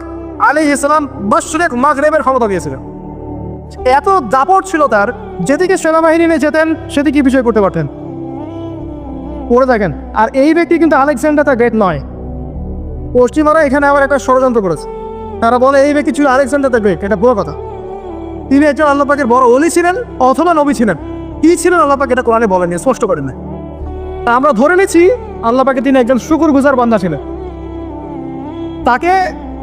আলাইহিস সালাম মাশরিক মাগরিবের ক্ষমতা দিয়েছিলেন। এত দাপট ছিল তার, যেদিকে সেনাবাহিনী নিয়ে যেতেন সেদিকে বিষয় করতে পারতেন। পড়ে থাকেন। আর এই ব্যক্তি কিন্তু আলেকজান্ডার দ্য গ্রেট নয়। পশ্চিমারা এখানে আবার একটা ষড়যন্ত্র করেছে। তারা বলে এই ব্যক্তি ছিল আলেকজান্ডার দ্য গ্রেট। এটা ভুয়া কথা। তিনি একজন আল্লাহ পাকের বড় ওলি ছিলেন অথবা নবী ছিলেন। কি ছিলেন আল্লাহ পাক এটা কোরআনে বলেননি, স্পষ্ট করেন না। তা আমরা ধরে নিচ্ছি আল্লাহ পাকে তিনি একজন শুকরগুজার বান্দা ছিলেন। তাকে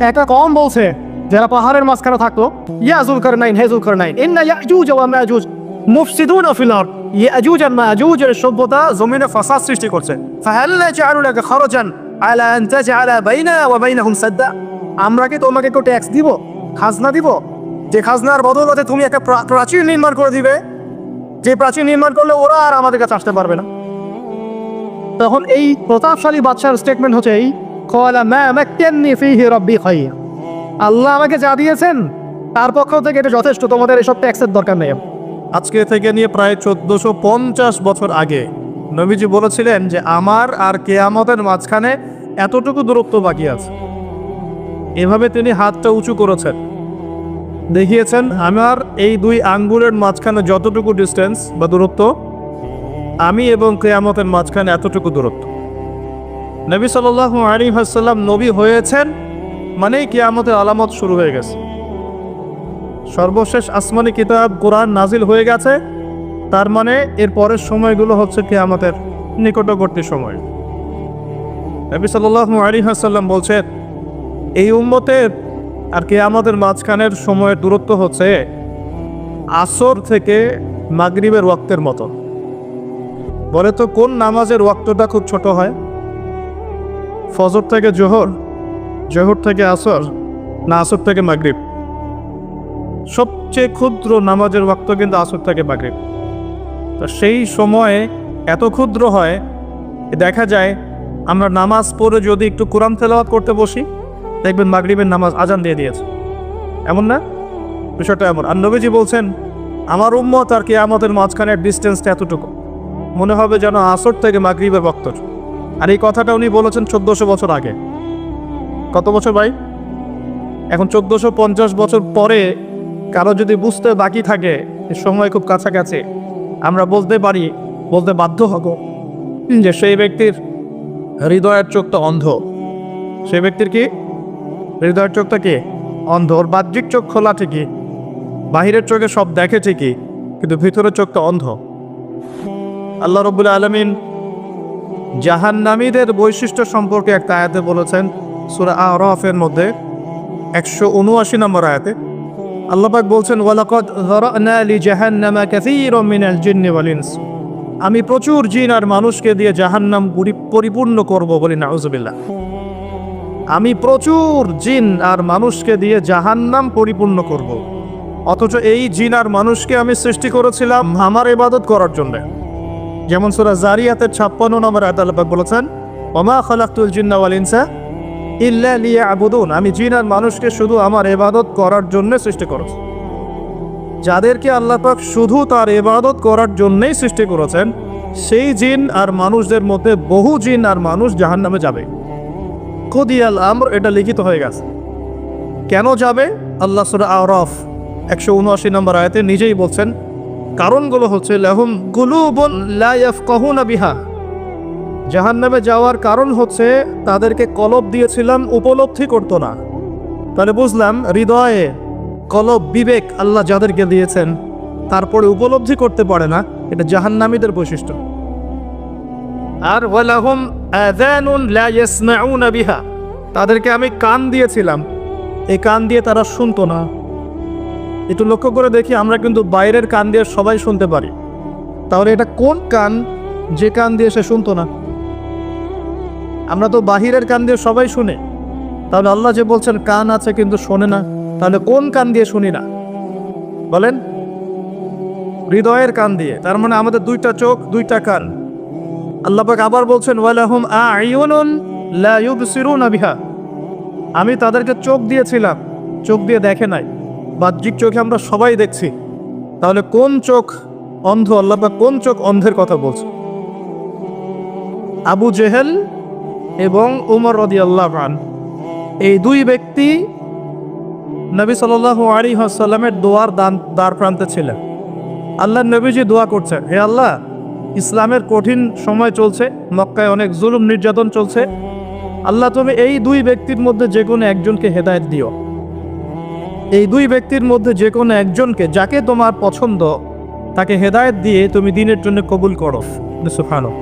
একটা কম বলছে যারা পাহাড়ের মাঝখানে থাকতো, ইয়া জুলকারনাইন, হে জুলকারনাইন, ইন্না ইয়াজুজ ওয়া মাজুজ মুফসিদুনা ফিল আরদ। ইয়াজুজ আর মাজুজের সভ্যতা জমিনে ফাসাদ সৃষ্টি করছে। ফাহাল নাজআলু লাকা খারাজান আলা আন তাজআলা বাইনা ওয়া বাইনাহুম সাদ্দা। আমরা কি তোমাকে একটু ট্যাক্স দিব, খাজনা দিব, যে খাজনার বদৌলতে তুমি একটা প্রাচীর নির্মাণ করে দিবে, যে প্রাচীর নির্মাণ করলে ওরা আর আমাদের কাছে আসতে পারবে না। তখন এই প্রতাপশালী বাদশার স্টেটমেন্ট হচ্ছে এই, ক্বালা মা মাক্কান্নী ফীহি রাব্বী খায়র। আল্লাহ আমাকে যা দিয়েছেন তার পক্ষ থেকে এটা যথেষ্ট, তোমাদের এসব ট্যাক্সের দরকার নেই। আজকে থেকে নিয়ে প্রায় 1450 বছর আগে নবীজি বলেছিলেন যে আমার আর কিয়ামতের মাঝখানে এতটুকু দূরত্ব বাকি আছে। এভাবে তিনি হাতটা উঁচু করেছেন, দেখিয়েছেন আমার এই 2 আঙ্গুলের মাঝখানে যতটুকু ডিস্টেন্স বা দূরত্ব, আমি এবং কিয়ামতের মাঝখানে এতটুকু দূরত্ব। নবী সাল্লাল্লাহু আলাইহি ওয়াসাল্লাম নবী হয়েছেন মানেই কিয়ামতের আলামত শুরু হয়ে গেছে। সর্বশেষ আসমানি কিতাব কোরআন নাজিল হয়ে গেছে, তার মানে এর পরের সময়গুলো হচ্ছে কিয়ামতের নিকটবর্তী সময়। নবী সাল্লাল্লাহু আলাইহি ওয়াসাল্লাম বলছেন এই উম্মতের আর কিয়ামতের মাঝখানের সময়ের দূরত্ব হচ্ছে আসর থেকে মাগরিবের ওয়াক্তের মতো। বলে তো কোন নামাজের ওয়াক্তটা খুব ছোট হয়? ফজর থেকে জোহর, জোহর থেকে আসর, না আসর থেকে মাগরিব? সবচেয়ে ক্ষুদ্র নামাজের ওয়াক্ত কিন্তু আসর থেকে মাগরিব। তো সেই সময়ে এত ক্ষুদ্র হয়, দেখা যায় আমরা নামাজ পড়ে যদি একটু কোরআন তেলাওয়াত করতে বসি, দেখবেন মাগরিবের নামাজ আজান দিয়ে দিয়েছে। এমন না? বিষয়টা এমন। আর নবীজি বলছেন আমার উম্মত আর কিয়ামতের মাঝখানের ডিস্টেন্সটা এতটুকু, মনে হবে যেন আসর থেকে মাগরিবের ওয়াক্ত। আর এই কথাটা উনি বলেছেন 1400 বছর আগে। কত বছর ভাই? এখন 1450 বছর পরে কারো যদি বুঝতে বাকি থাকে সময় খুব কাছাকাছি, আমরা বলতে পারি বলতে বাধ্য হব যে সেই ব্যক্তির হৃদয়ের চোখটা অন্ধ। সেই ব্যক্তির কি হৃদয়ের চোখটা কি অন্ধ। ওর বাহ্যিক চোখ খোলা ঠিকই, বাহিরের চোখে সব দেখে ঠিকই, কিন্তু ভিতরের চোখটা অন্ধ। আল্লাহ রাব্বুল আলামিন জাহান্নামীদের বৈশিষ্ট্য সম্পর্কে একটা আয়াতে বলেছেন, সূরা আরাফের মধ্যে 179 নম্বর আয়াতে আল্লাহ পাক বলছেন, ওয়ালাকাদ যারানা লিজাহান্নামা কাসীরাম মিনাল জিন্নি ওয়াল ইনস। আমি প্রচুর জিন আর মানুষকে দিয়ে জাহান্নাম পরিপূর্ণ করব, বলি নাউযুবিল্লাহ। আমি প্রচুর জিন আর মানুষকে দিয়ে জাহান্নাম পরিপূর্ণ করব, অথচ এই জিন আর মানুষকে আমি সৃষ্টি করেছিলাম আমার ইবাদত করার জন্য। যেমন সূরা জারিয়াতের 56 নম্বর আয়াতে আল্লাহ পাক বলেছেন, ওমা খালাকতুল জিন্না ওয়াল ইনসা ইল্লা লিয়াবুদুন। আমি জিন আর মানুষকে শুধু আমার ইবাদত করার জন্য সৃষ্টি করেছি। যাদেরকে আল্লাহ পাক শুধু তার ইবাদত করার জন্যই সৃষ্টি করেছেন, সেই জিন আর মানুষদের মধ্যে বহু জিন আর মানুষ জাহান্নামে যাবে। কুদিয়াল আমর, এটা লিখিত হয়ে গেছে। কেন যাবে? আল্লাহ সূরা আরাফ 179 নম্বর আয়াতে নিজেই বলছেন, কারণগুলো হচ্ছে লাহুম কুলুবুন লা ইয়াফকাহুনা বিহা। জাহান্নামে যাওয়ার কারণ হচ্ছে তাদেরকে কলব দিয়েছিলাম, উপলব্ধি করতো না। তাহলে বুঝলাম হৃদয়ে কলব, বিবেক আল্লাহ যাদেরকে দিয়েছেন তারপরে উপলব্ধি করতে পারে না, এটা জাহান্নামীদের বৈশিষ্ট্য। আর ওয়ালাহুম আযানুন লা ইয়াসমাউনা বিহা, তাদেরকে আমি কান দিয়েছিলাম, এই কান দিয়ে তারা শুনতো না। একটু লক্ষ্য করে দেখি, আমরা কিন্তু বাইরের কান দিয়ে সবাই শুনতে পারি, তাহলে এটা কোন কান যে কান দিয়ে সে শুনতো না? আমরা তো বাহিরের কান দিয়ে সবাই শুনে, তাহলে আল্লাহ যে বলছেন কান আছে কিন্তু শোনে না, তাহলে কোন কান দিয়ে শুনি না বলেন? হৃদয়ের কান দিয়ে। তার মানে আমাদের দুইটা চোখ, দুইটা কান। আল্লাহ পাক আবার বলছেন, ওয়ালাহুম আ'য়ুনুন লা ইউবসিরুনা বিহা। আমি তাদেরকে চোখ দিয়েছিলাম, চোখ দিয়ে দেখে নাই। বাহ্যিক চোখে আমরা সবাই দেখছি, তাহলে কোন চোখ অন্ধ? আল্লাহ পাক কোন চোখ অন্ধের কথা বলছে? আবু জেহেল এবং উমর রাদিয়াল্লাহু আনহু, এই দুই ব্যক্তি নবী সাল্লাল্লাহু আলাইহি ওয়াসাল্লামের দোয়ার দ্বার প্রান্তে ছিলেন। আল্লাহর নবীজি দোয়া করছেন, হে আল্লাহ, ইসলামের কঠিন সময় চলছে, মক্কায় অনেক জুলুম নির্যাতন চলছে। আল্লাহ, তুমি এই দুই ব্যক্তির মধ্যে যে কোনো একজনকে হেদায়েত দিও। এই দুই ব্যক্তির মধ্যে যে কোনো একজনকে, যাকে তোমার পছন্দ, তাকে হেদায়েত দিয়ে তুমি দ্বীনের জন্য কবুল করো। সুবহানাল্লাহ।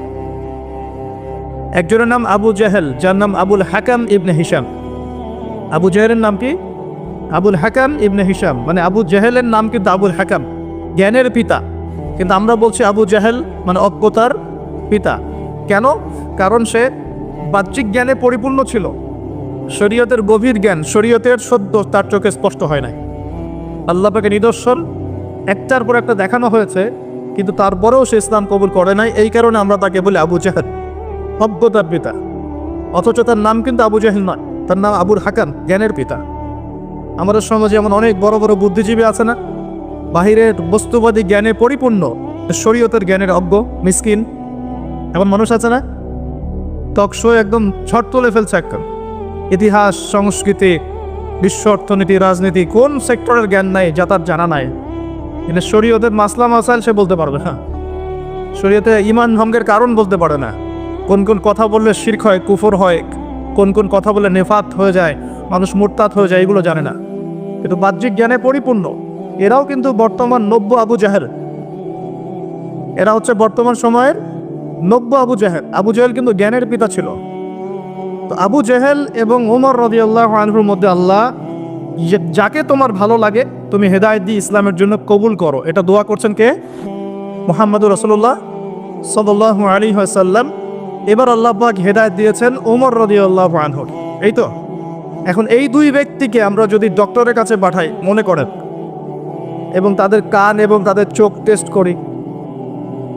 একজনের নাম আবু জেহেল, যার নাম আবুল হাকাম ইবনে হিশাম। আবু জেহেলের নাম কি? আবুল হাকাম ইবনে হিশাম। মানে আবু জেহেলের নাম কিন্তু আবুল হাকাম, জ্ঞানের পিতা, কিন্তু আমরা বলছি আবু জেহেল মানে অজ্ঞতার পিতা। কেন? কারণ সে বাহ্যিক জ্ঞানে পরিপূর্ণ ছিল, শরীয়তের গভীর জ্ঞান, শরীয়তের সত্য তার চোখে স্পষ্ট হয় নাই। আল্লাহ পাকের নিদর্শন একটার পর একটা দেখানো হয়েছে, কিন্তু তারপরেও সে ইসলাম কবুল করে নাই। এই কারণে আমরা তাকে বলি আবু জেহেল, অজ্ঞতার পিতা। অথচ তার নাম কিন্তু আবু জেহেল নয়, তার নাম আবুল হাকাম, জ্ঞানের পিতা। আমাদের সমাজে এমন অনেক বড় বড় বুদ্ধিজীবী আছে না, বাহিরের বস্তুবাদী জ্ঞানে পরিপূর্ণ, শরীয়তের জ্ঞানের অজ্ঞ, মিসকিন। এমন মানুষ আছে না? টকশো একদম ছট তুলে ফেলছে একদম। ইতিহাস, সংস্কৃতি, বিশ্ব অর্থনীতি, রাজনীতি, কোন সেক্টরের জ্ঞান নাই যা তার জানা নাই। কিন্তু শরীয়তের মাসলা মাসাইল সে বলতে পারবে না, শরীয়তে ঈমান ভঙ্গের কারণ বলতে পারে না, কোন কোন কথা বললে শিরক হয়, কুফর হয়, কোন কোন কথা বললে নেফাত হয়ে যায়, মানুষ মুরতাদ হয়ে যায়, এগুলো জানে না। কিন্তু বাহ্যিক জ্ঞানে পরিপূর্ণ। এরাও কিন্তু বর্তমান নব্য আবু জাহেল। এরা হচ্ছে বর্তমান সময়ের নব্য আবু জাহেল। আবু জাহেল কিন্তু জ্ঞানের পিতা ছিল। তো আবু জাহেল এবং ওমর রাদিয়াল্লাহু আনহুর মধ্যে আল্লাহ যাকে তোমার ভালো লাগে তুমি হেদায়েত দিয়ে ইসলামের জন্য কবুল করো, এটা দোয়া করছেন কে? মুহাম্মদুর রাসূলুল্লাহ সাল্লাল্লাহু আলাইহি ওয়াসাল্লাম। এবার আল্লাহ পাক হেদায়েত দিয়েছেন ওমর রাদিয়াল্লাহু আনহু। এই তো এখন এই দুই ব্যক্তিকে আমরা যদি ডক্টরের কাছে পাঠাই, মনে করেন, এবং তাদের কান এবং তাদের চোখ টেস্ট করি,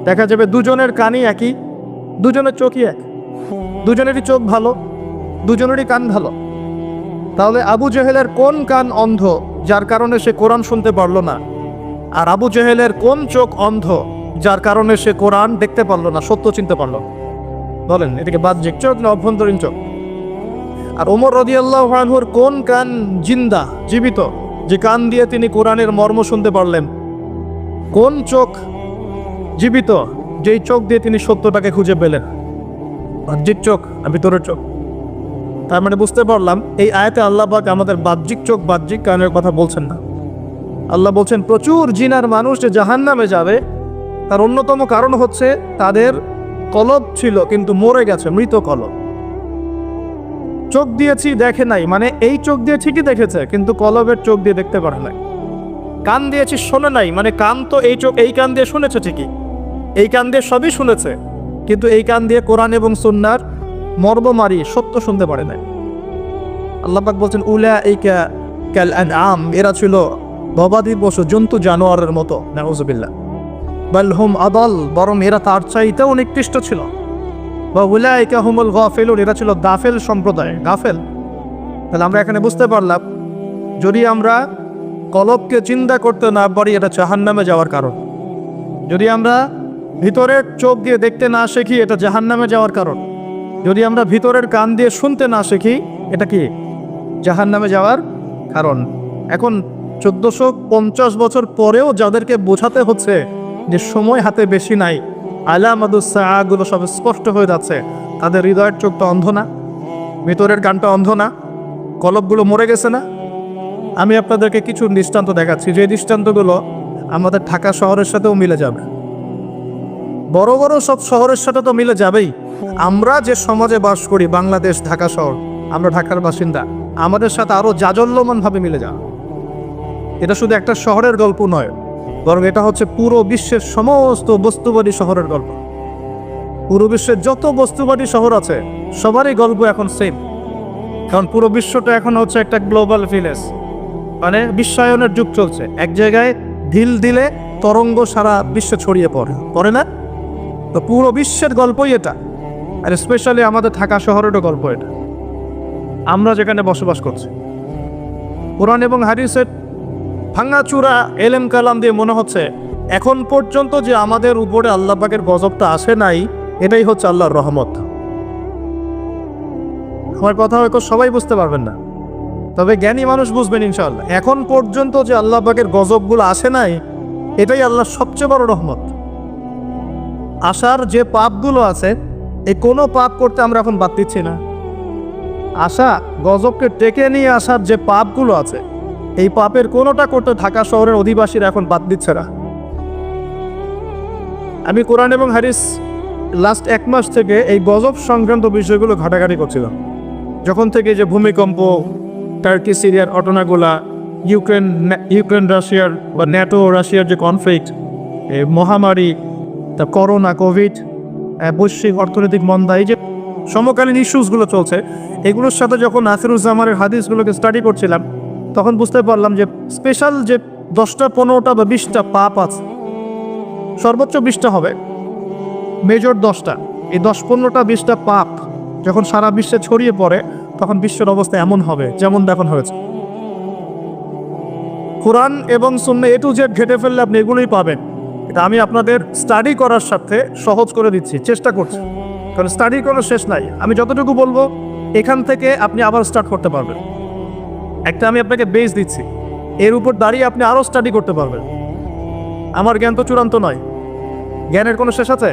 দেখা যাবে দুজনের কানই একই, দুজনের চোখই এক, দুজনেরই চোখ ভালো, দুজনেরই কান ভালো। তাহলে আবু জেহেলের কোন কান অন্ধ যার কারণে সে কোরআন শুনতে পারলো না? আর আবু জেহেলের কোন চোখ অন্ধ যার কারণে সে কোরআন দেখতে পারলো না, সত্য চিনতে পারলো? বলেন, এটাকে বাহ্যিক চোখ না অভ্যন্তরীণ চোখ? আর ওমর রাদিয়াল্লাহু আনহুর কোন কান জিন্দা, জীবিত, যে কান দিয়ে তিনি কোরআনের মর্ম শুনতে পারলেন? কোন চোখ জীবিত যেই চোখ দিয়ে তিনি সত্যটাকে খুঁজে পেলেন, বাহ্যিক চোখ আর ভিতরের চোখ। তার মানে বুঝতে পারলাম এই আয়াতে আল্লাহ পাক আমাদের বাহ্যিক চোখ বাহ্যিক কানের কথা বলছেন না। আল্লাহ বলছেন প্রচুর জিনার মানুষ যে জাহান্নামে যাবে তার অন্যতম কারণ হচ্ছে তাদের কলব ছিল কিন্তু মরে গেছে, মৃত কলব। চোখ দিয়েছি দেখে নাই, মানে এই চোখ দিয়ে ঠিকই দেখেছে কিন্তু কলবের চোখ দিয়ে দেখতে পারে নাই। কান দিয়েছি শোনে নাই, মানে কান তো এই চোখ এই কান দিয়ে শুনেছে ঠিকই, এই কান দিয়ে সবই শুনেছে কিন্তু এই কান দিয়ে কোরআন এবং সুন্নাহর মর্মমারি সত্য শুনতে পারে নাই। আল্লাহ পাক বলছেন উলাইকা কাল আনআম, এরা ছিল গবাদি পশু জন্তু জানোয়ারের মতো, নাউযুবিল্লাহ। বাল হুম আদাল, বরং এরা তার চাইতেও নিকৃষ্ট ছিল। বা উলাইকা হুমুল গাফিলুন, এরা ছিল গাফেল সম্প্রদায়, গাফেল। তাহলে আমরা এখানে বুঝতে পারলাম যদি আমরা কলবকে চিন্তা করতে না পারি এটা জাহান্নামে যাওয়ার কারণ। যদি আমরা ভিতরের চোখ দিয়ে দেখতে না শিখি এটা জাহান্নামে যাওয়ার কারণ। যদি আমরা ভিতরের কান দিয়ে শুনতে না শিখি এটা কি জাহান্নামে যাওয়ার কারণ। এখন 1450 বছর পরেও যাদেরকে বোঝাতে হচ্ছে যে সময় হাতে বেশি নাই, আলামাদুস-সাআগুলো সব স্পষ্ট হয়ে যাচ্ছে, তাদের হৃদয়ের চোখটা অন্ধ না, ভিতরের কানটা অন্ধ না, কলবগুলো মরে গেছে না? আমি আপনাদেরকে কিছু দৃষ্টান্ত দেখাচ্ছি যে দৃষ্টান্তগুলো আমাদের ঢাকা শহরের সাথেও মিলে যাবে। বড় বড় সব শহরের সাথে তো মিলে যাবেই। আমরা যে সমাজে বাস করি, বাংলাদেশ ঢাকা শহর, আমরা ঢাকার বাসিন্দা, আমাদের সাথে আরও জাজল্যমানভাবে মিলে যাবে। এটা শুধু একটা শহরের গল্প নয়, বরং এটা হচ্ছে পুরো বিশ্বের সমস্ত বস্তুবাদী শহরের গল্প। পুরো বিশ্বের যত বস্তুবাদী শহর আছে সবারই গল্প এখন সেম, কারণ পুরো বিশ্বটা এখন হচ্ছে একটা গ্লোবাল ভিলেজ, মানে বিশ্বায়নের যুগ চলছে। এক জায়গায় ঢিল দিলে তরঙ্গ সারা বিশ্বে ছড়িয়ে পড়ে না? তো পুরো বিশ্বের গল্পই এটা, আর স্পেশালি আমাদের ঢাকা শহরেরও গল্প এটা, আমরা যেখানে বসবাস করছি। কোরআন এবং হাদিসের ভাঙাচুরা এলেম কালাম দিয়ে মনে হচ্ছে এখন পর্যন্ত যে আমাদের উপরে আল্লাহ পাকের গজবটা আসে নাই, এটাই হচ্ছে আল্লাহর রহমত। আমার কথা হয়তো সবাই বুঝতে পারবেন না, তবে জ্ঞানী মানুষ বুঝবেন ইনশাআল্লাহ। এখন পর্যন্ত যে আল্লাহ পাকের গজবগুলো আসে নাই, এটাই আল্লাহর সবচেয়ে বড় রহমত। আশার যে পাপগুলো আছে, এই কোনো পাপ করতে আমরা এখন বাদ দিচ্ছি না। আশা গজবকে ডেকে নিয়ে আসার যে পাপগুলো আছে, এই পাপের কোনোটা করতে ঢাকা শহরের অধিবাসীরা এখন বাদ দিচ্ছে না। আমি কোরআন এবং হাদিস লাস্ট 1 মাস থেকে এই গজব সংক্রান্ত বিষয়গুলো ঘাটাঘাটি করছিলাম। যখন থেকে যে ভূমিকম্প, টার্কি সিরিয়ার ঘটনাগুলা, ইউক্রেন রাশিয়ার বা ন্যাটো রাশিয়ার যে কনফ্লিক্ট, মহামারী, তা করোনা, কোভিড, বৈশ্বিক অর্থনৈতিক মন্দা, এই যে সমকালীন ইস্যুসগুলো চলছে, এগুলোর সাথে যখন নাসিরুজ্জামানের হাদিসগুলোকে স্টাডি করছিলাম, তখন বুঝতে পারলাম যে স্পেশাল যে 10টা 15টা বা 20টা পাপ আছে, সর্বোচ্চ 20টা হবে, মেজর 10টা, এই 10-15টা 20টা পাপ যখন সারা বিশ্বে ছড়িয়ে পড়ে তখন বিশ্বের অবস্থা এমন হবে যেমন এখন হয়েছে। কোরআন এবং সুন্নাহ A to Z ঘেটে ফেললে আপনি এগুলোই পাবেন। এটা আমি আপনাদের স্টাডি করার সাথে সহজ করে দিচ্ছি, চেষ্টা করছি, কারণ স্টাডির কোনো শেষ নাই। আমি যতটুকু বলবো এখান থেকে আপনি আবার স্টার্ট করতে পারবেন। একটা আমি আপনাকে বেস দিচ্ছি, এর উপর দাঁড়িয়ে আপনি আরও স্টাডি করতে পারবেন। আমার জ্ঞান তো চূড়ান্ত নয়, জ্ঞানের কোনো শেষ আছে?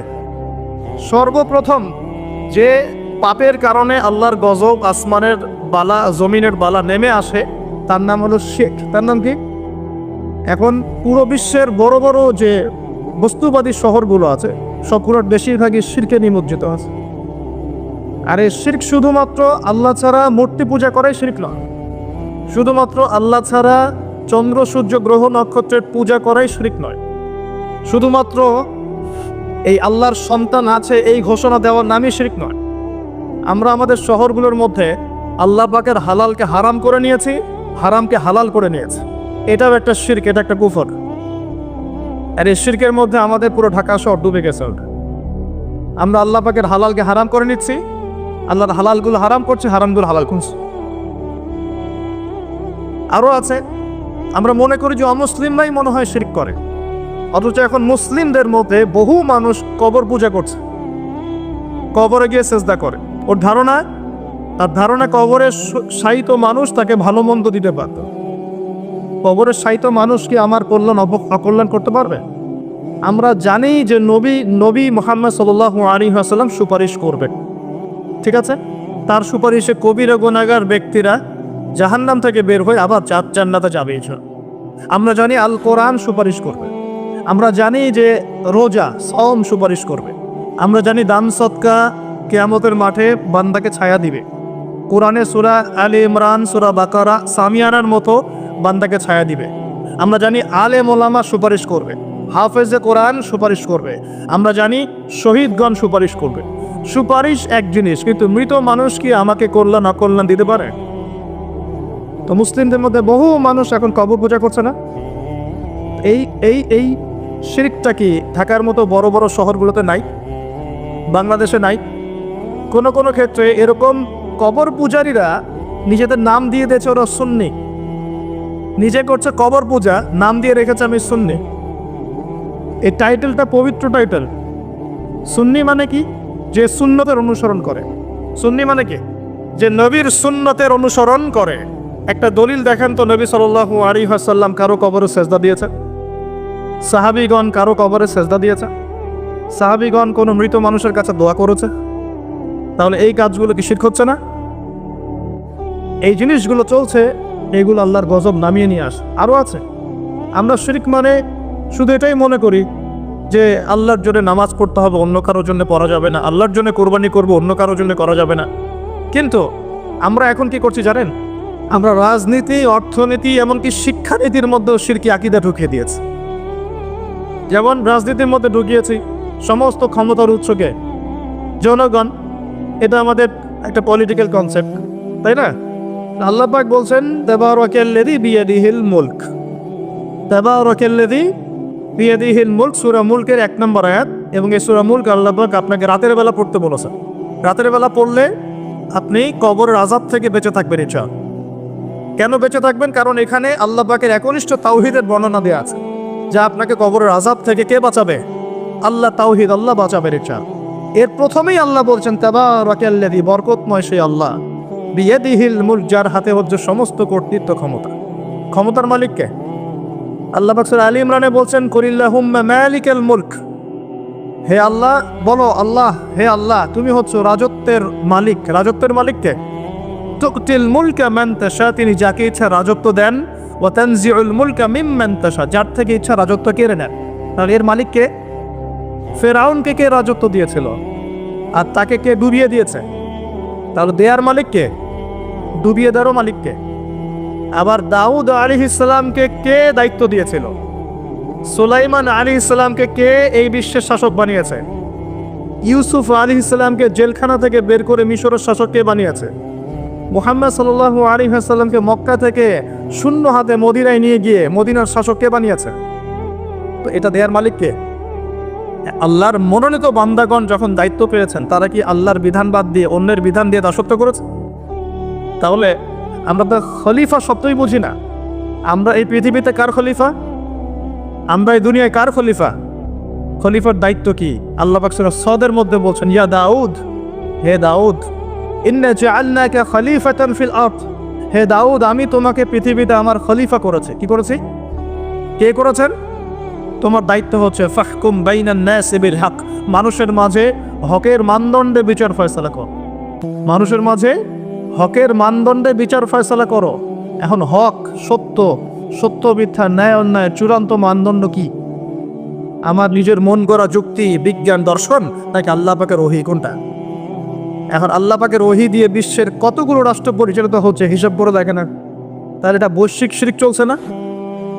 সর্বপ্রথম যে পাপের কারণে আল্লাহর গজব, আসমানের বালা, জমিনের বালা নেমে আসে, তার নাম হলো শিরক। তার নাম কি? এখন পুরো বিশ্বের বড় বড় যে বস্তুবাদী শহরগুলো আছে সবগুলোর বেশিরভাগই শিরকে নিমজ্জিত আছে। আর এই শিরক শুধুমাত্র আল্লাহ ছাড়া মূর্তি পূজা করাই শিরক নয়, শুধুমাত্র আল্লাহ ছাড়া চন্দ্র, সূর্য, গ্রহ, নক্ষত্রের পূজা করাই শিরক নয়, শুধুমাত্র এই আল্লাহর সন্তান আছে এই ঘোষণা দেওয়ার নামই শিরক নয়। আমরা আমাদের শহরগুলোর মধ্যে আল্লাহ পাকের হালালকে হারাম করে নিয়েছি, হারামকে হালাল করে নিয়েছি, এটাও একটা শিরক, এটা একটা কুফর। আর এই শিরকের মধ্যে আমাদের পুরো ঢাকা শহর ডুবে গেছে। আমরা আল্লাহ পাকের হালালকে হারাম করে নিচ্ছি, আল্লাহর হালালগুলো হারাম করছি, হারামগুলো হালাল করছি। আরও আছে, আমরা মনে করি যে অমুসলিমরাই মনে হয় শিরক করে, অথচ এখন মুসলিমদের মধ্যে বহু মানুষ কবর পূজা করছে, কবরে গিয়ে সেজদা করে। ওর ধারণা, তার ধারণা কবরের শায়িত মানুষ তাকে ভালো মন্দ দিতে পারত। কবরের শায়িত মানুষ কি আমার কল্যাণ অকল্যাণ করতে পারবে? আমরা জানি যে নবী মুহাম্মদ সাল্লাল্লাহু আলাইহি ওয়াসাল্লাম সুপারিশ করবেন, ঠিক আছে? তার সুপারিশে কবিরা গুনাহগার ব্যক্তিরা জাহান্নাম থেকে বের হয়ে আবার জান্নাতে যাবে ইনশাআল্লাহ। আমরা জানি আল কোরআন সুপারিশ করবে, আমরা জানি যে রোজা সওম সুপারিশ করবে, আমরা জানি দান সদকা কিয়ামতের মাঠে বান্দাকে ছায়া দিবে। কোরআনে সূরা আলে ইমরান, সূরা বাকারা, সামিয়ানার মতো বান্দাকে ছায়া দিবে। আমরা জানি আলেম ওলামা সুপারিশ করবে, হাফেজে কোরআন সুপারিশ করবে, আমরা জানি শহীদগণ সুপারিশ করবে। সুপারিশ এক জিনিস, কিন্তু মৃত মানুষ কি আমাকে কল্যাণ অকল্যাণ দিতে পারে? তো মুসলিমদের মধ্যে বহু মানুষ এখন কবর পূজা করছে না। এই এই এই শিরকটা কি ঢাকার মতো বড় বড় শহরগুলোতে নাই? বাংলাদেশে নাই? কোনো কোনো ক্ষেত্রে এরকম কবর পূজারীরা নিজেদের নাম দিয়ে দিয়েছে ওরা সুন্নি, নিজে করছে কবর পূজা, নাম দিয়ে রেখেছে আমি সুন্নি। এই টাইটেলটা পবিত্র টাইটেল। সুন্নি মানে কি? যে সুন্নতের অনুসরণ করে। সুন্নি মানে কি? যে নবীর সুন্নতের অনুসরণ করে। একটা দলিল দেখেন তো, নবী সাল্লাল্লাহু আলাইহি ওয়াসাল্লাম কারো কবরে সেজদা দিয়েছে? সাহাবীগণ কারো কবরে সেজদা দিয়েছে? সাহাবীগণ কোনো মৃত মানুষের কাছে দোয়া করেছে? তাহলে এই কাজগুলো কি শিরক হচ্ছে না? এই জিনিসগুলো চলছে, এইগুলো আল্লাহর গজব নামিয়ে নিয়ে আসে। আরও আছে। আমরা শিরক মানে শুধু এটাই মনে করি যে আল্লাহর জন্য নামাজ পড়তে হবে, অন্য কারোর জন্য পড়া যাবে না, আল্লাহর জন্য কোরবানি করব, অন্য কারোর জন্য করা যাবে না। কিন্তু আমরা এখন কি করছি জানেন? আমরা রাজনীতি, অর্থনীতি, এমনকি শিক্ষানীতির মধ্যেও শিরকি আকীদা ঢুকিয়ে দিয়েছি। যেমন রাজনীতির মধ্যে ঢুকিয়েছি সমস্ত ক্ষমতার উৎসকে জনগণ। এটা আমাদের একটা পলিটিক্যাল কনসেপ্ট, তাই না? আল্লাহ পাক বলছেন তাবারাকাল্লাযী বিয়াদিহিল মুলক, তাবারাকাল্লাযী বিয়াদিহিল মুলক, সূরা মুলকের 1 নম্বর আয়াত। এবং এই সূরা মুলক আল্লাহ পাক আপনাকে রাতের বেলা পড়তে বলেছেন। রাতের বেলা পড়লে আপনি কবরের আযাব থেকে বেঁচে থাকবেন ইনশাআল্লাহ। কেন বেঁচে থাকবেন? কারণ এখানে আল্লাহ পাকের একনিষ্ঠ তাওহীদের বর্ণনা দেওয়া আছে, যা আপনাকে কবরের আযাব থেকে কে বাঁচাবে? আল্লাহ, তাওহীদ, আল্লাহ বাঁচাবে ইনশাআল্লাহ। এর প্রথমেই আল্লাহ বলছেন তাবারাকাল্লাযী, বরকতময় সেই আল্লাহ, বিয়াদিহিল মুলক, যার হাতে হচ্ছে সমস্ত কর্তৃত্ব, ক্ষমতা। ক্ষমতার মালিক কে? আল্লাহ পাক সূরা আলী ইমরানে বলছেন কুলিল্লাহুম্মা মালিকাল মুলক, হে আল্লাহ বলো, আল্লাহ, হে আল্লাহ তুমি হচ্ছে রাজত্বের মালিক। রাজত্বের মালিক কে? তুকতিল মুলকা মান তাশা, তিনি যাকে ইচ্ছা রাজত্ব দেন। ওয়া তানজিউল মুলকা মিম্মান তাশা, যার থেকে ইচ্ছা রাজত্ব কেড়ে নেন। তাহলে এর মালিক কে? ফেরাউনকে কে রাজত্ব দিয়েছিল আর তাকে কে ডুবিয়ে দিয়েছে? তাহলে দেয়ার মালিক কে? ডুবিয়ে দেওয়ারও মালিক কে? আবার দাউদ আলাইহিস সালামকে কে দায়িত্ব দিয়েছিল? সুলাইমান আলাইহিস সালামকে কে এই বিশ্বের শাসক বানিয়েছে? ইউসুফ আলাইহিস সালামকে জেলখানা থেকে বের করে মিশরের শাসক কে বানিয়েছে? মুহাম্মদ সাল্লাল্লাহু আলাইহি ওয়াসাল্লামকে মক্কা থেকে শূন্য হাতে মদিনায় নিয়ে গিয়ে মদিনার শাসক কে বানিয়েছে? তো এটা দেয়ার মালিক কে? আল্লাহর মনোনীত বান্দাগণ যখন দায়িত্ব পেয়েছেন, তারা কি আল্লাহর বিধান বাদ দিয়ে অন্যের বিধান দিয়ে দাসত্ব করেছে? তাহলে আমরা তো খলিফা শব্দই বুঝি না। আমরা এই পৃথিবীতে কার খলিফা? আমরা এই দুনিয়ায় কার খলিফা? খলিফার দায়িত্ব কি? আল্লাহ পাক সূরা সদের মধ্যে বলছেন, ইয়া দাউদ, হে দাউদ, ইন্না জাআলনাকা খলিফাতান ফিল আরদ, হে দাউদ আমি তোমাকে পৃথিবীতে আমার খলিফা করেছি। কি করেছি? কে করেছেন? তোমার দায়িত্ব হচ্ছে ফাহকুম বাইনান নাসি বিল হক, মানুষের মাঝে হকের মানদণ্ডে বিচার ফয়সালা করো। মানুষের মাঝে হকের মানদণ্ডে বিচার ফয়সালা করো। এখন হক, সত্য, সত্য মিথ্যা, ন্যায় অন্যায় চূড়ান্ত মানদণ্ড কি? আমার নিজের মন গড়া যুক্তি, বিজ্ঞান, দর্শন, নাকি আল্লাহ পাকের ওহী? কোনটা? এখন আল্লাহ পাকের ওহী দিয়ে বিশ্বের কতগুলো রাষ্ট্র পরিচালিত হচ্ছে হিসাব করে দেখে না। তাহলে এটা বৈশ্বিক শিরক চলছে না?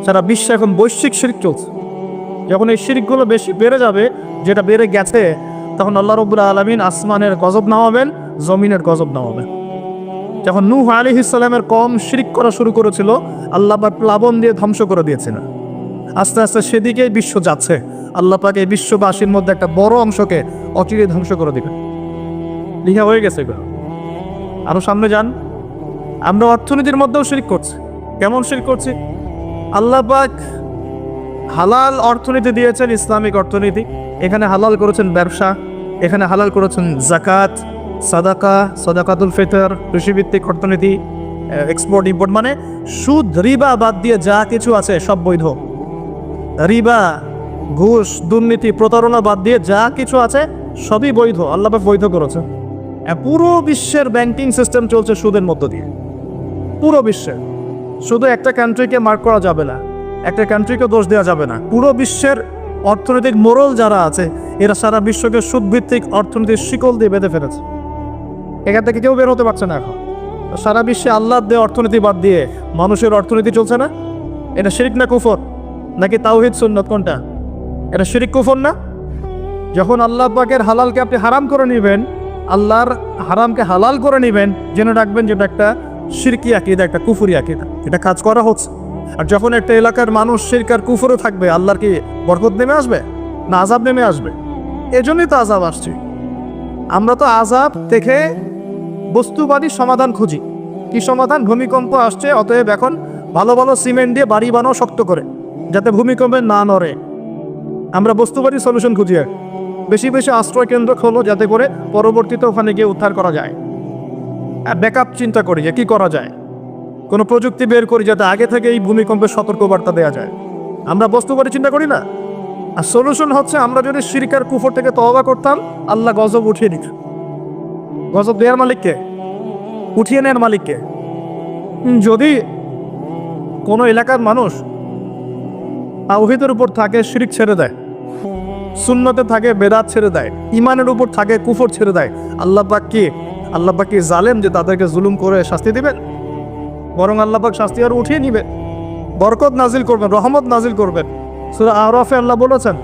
সারা বিশ্বে এখন বৈশ্বিক শিরক চলছে। যখন এই শিরকগুলো বেশি বেড়ে যাবে, যেটা বেড়ে গেছে, তখন আল্লাহ রাব্বুল আলামিন আসমানের গজব নামাবেন, জমিনের গজব নামাবেন। যখন নূহ আলাইহিস সালামের কওম শিরক করা শুরু করেছিল, আল্লাহ পাক প্লাবন দিয়ে ধ্বংস করে দিয়েছিলেন। আস্তে আস্তে সেদিকেই বিশ্ব যাচ্ছে। আল্লাহ পাক এই বিশ্ববাসীর মধ্যে একটা বড় অংশকে অচিরে ধ্বংস করে দিবেন। লিখা হয়ে গেছে এগুলো। আরো সামনে যান। আমরা অর্থনীতির মধ্যেও শিরক করছি। কেমন শিরক করছি? আল্লাহ পাক হালাল অর্থনীতি দিয়েছেন, ইসলামিক অর্থনীতি। এখানে হালাল করেছেন ব্যবসা, এখানে হালাল করেছেন যাকাত, সাদাকা, সাদাকাতুল ফিতর, কৃষিভিত্তিক অর্থনীতি, এক্সপোর্ট ইম্পোর্ট, মানে সুদ রিবা বাদ দিয়ে যা কিছু আছে সব বৈধ। রিবা ঘুষ, দুর্নীতি, প্রতারণা বাদ দিয়ে যা কিছু আছে সবই বৈধ, আল্লাহ পাক বৈধ করেছে। পুরো বিশ্বের ব্যাংকিং সিস্টেম চলছে সুদের মধ্য দিয়ে, পুরো বিশ্বের। শুধু একটা কান্ট্রিকে মার্ক করা যাবে না, একটা কান্ট্রিকে দোষ দেওয়া যাবে না। পুরো বিশ্বের অর্থনৈতিক মোড়ল যারা আছে এরা সারা বিশ্বকে সুদভিত্তিক অর্থনীতির শিকল দিয়ে বেঁধে ফেলেছে। এখান থেকে কেউ বের হতে পারছে না এখন। সারা বিশ্বে আল্লাহ দিয়ে অর্থনীতি বাদ দিয়ে মানুষের অর্থনীতি চলছে না। এটা শিরিক না কুফর, নাকি তাওহীদ সুন্নাত, কোনটা? এটা শিরিক কুফর না? যখন আল্লাহ পাকের হালালকে আপনি হারাম করে নেবেন, আল্লাহর হারামকে হালাল করে নেবেন, জেনে রাখবেন যেটা একটা শিরকি আকীদা, একটা কুফরি আকীদা, এটা কাজ করা হচ্ছে। আর যখন একটা এলাকার মানুষ শিরক আর কুফরে থাকবে, আল্লাহর কি বরকত নেমে আসবে না আযাব নেমে আসবে? এজন্যই তো আযাব আসছে। আমরা তো আযাব থেকে বস্তুবাদী সমাধান খুঁজি। কি সমাধান? ভূমিকম্প আসছে, অতএব এখন ভালো ভালো সিমেন্ট দিয়ে বাড়ি বানাও শক্ত করে, যাতে ভূমিকম্পে না নড়ে। আমরা বস্তুবাদী সলিউশন খুঁজি। বেশি বেশি আশ্রয় কেন্দ্র খোলো, যাতে করে পরবর্তীতে ওখানে গিয়ে উদ্ধার করা যায়। আর ব্যাকআপ চিন্তা করি যে কী করা যায়, কোনো প্রযুক্তি বের করি যাতে আগে থেকে এই ভূমিকম্পের সতর্কবার্তা দেওয়া যায়। আমরা বস্তুবাদী চিন্তা করি না। আর সলিউশন হচ্ছে আমরা যদি শিরক আর কুফর থেকে তওবা করতাম, আল্লাহ গজব উঠিয়ে দিত। গজব দেওয়ার মালিককে, উঠিয়ে নেওয়ার মালিককে। যদি কোনো এলাকার মানুষ তাওহীদের উপর থাকে, শিরক ছেড়ে দেয়, সুন্নতে থাকে, বেদাত ছেড়ে দেয়, ইমানের উপর থাকে, কুফর ছেড়ে দেয়, আল্লাহ পাক কি জালেম যে তাদেরকে জুলুম করে শাস্তি দিবেন? বরং আল্লাহ পাক শাস্তি আর উঠিয়ে নিবেন, বরকত নাজিল করবেন, রহমত নাজিল করবেন। সূরা আরাফে আল্লাহ বলেছেন,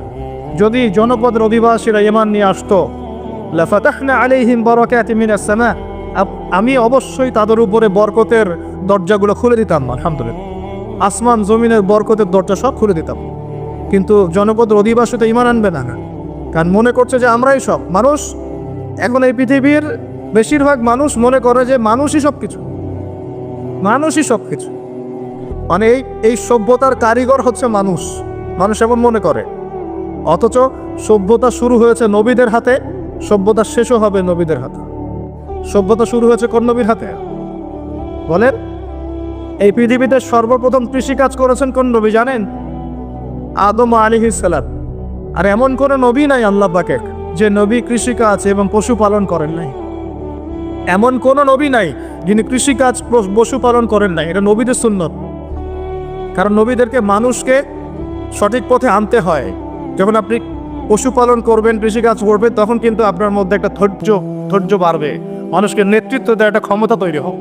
যদি জনপদের অধিবাসীরা ঈমান নিয়ে আসতো, লাফাতাহনা আলাইহিম বারাকাতিন মিনাস সামা, আমি অবশ্যই তাদের উপরে বরকতের দরজাগুলো খুলে দিতাম। আলহামদুলিল্লাহ, আসমান জমিনের বরকতের দরজা সব খুলে দিতাম। কিন্তু জনপদের অধিবাসী তো ঈমান আনবে না, কারণ মনে করছে যে আমরাই সব। মানুষ এখন এই পৃথিবীর বেশিরভাগ মানুষ মনে করে যে মানুষই সব কিছু, মানুষই সব কিছু। মানে এই সভ্যতার কারিগর হচ্ছে মানুষ, মানুষ এমন মনে করে। অথচ সভ্যতা শুরু হয়েছে নবীদের হাতে, সভ্যতা শেষও হবে নবীদের হাতে। সভ্যতা শুরু হয়েছে কোন নবীর হাতে বলেন? এই পৃথিবীতে সর্বপ্রথম কৃষিকাজ করেছেন কোন নবী জানেন? আদম আলাইহিস সালাম। আর এমন কোনো নবী নাই আল্লাহ পাকের যে নবী কৃষিকাজ এবং পশুপালন করেন নাই। এমন কোন নবী নাই যিনি কৃষিকাজ পশুপালন করেন নাই। এটা নবীদের সুন্নত। কারণ নবীদেরকে মানুষকে সঠিক পথে আনতে হয়। যখন আপনি পশুপালন করবেন, কৃষিকাজ করবেন, তখন কিন্তু আপনার মধ্যে একটা ধৈর্য বাড়বে, মানুষকে নেতৃত্ব দেওয়ার একটা ক্ষমতা তৈরি হোক।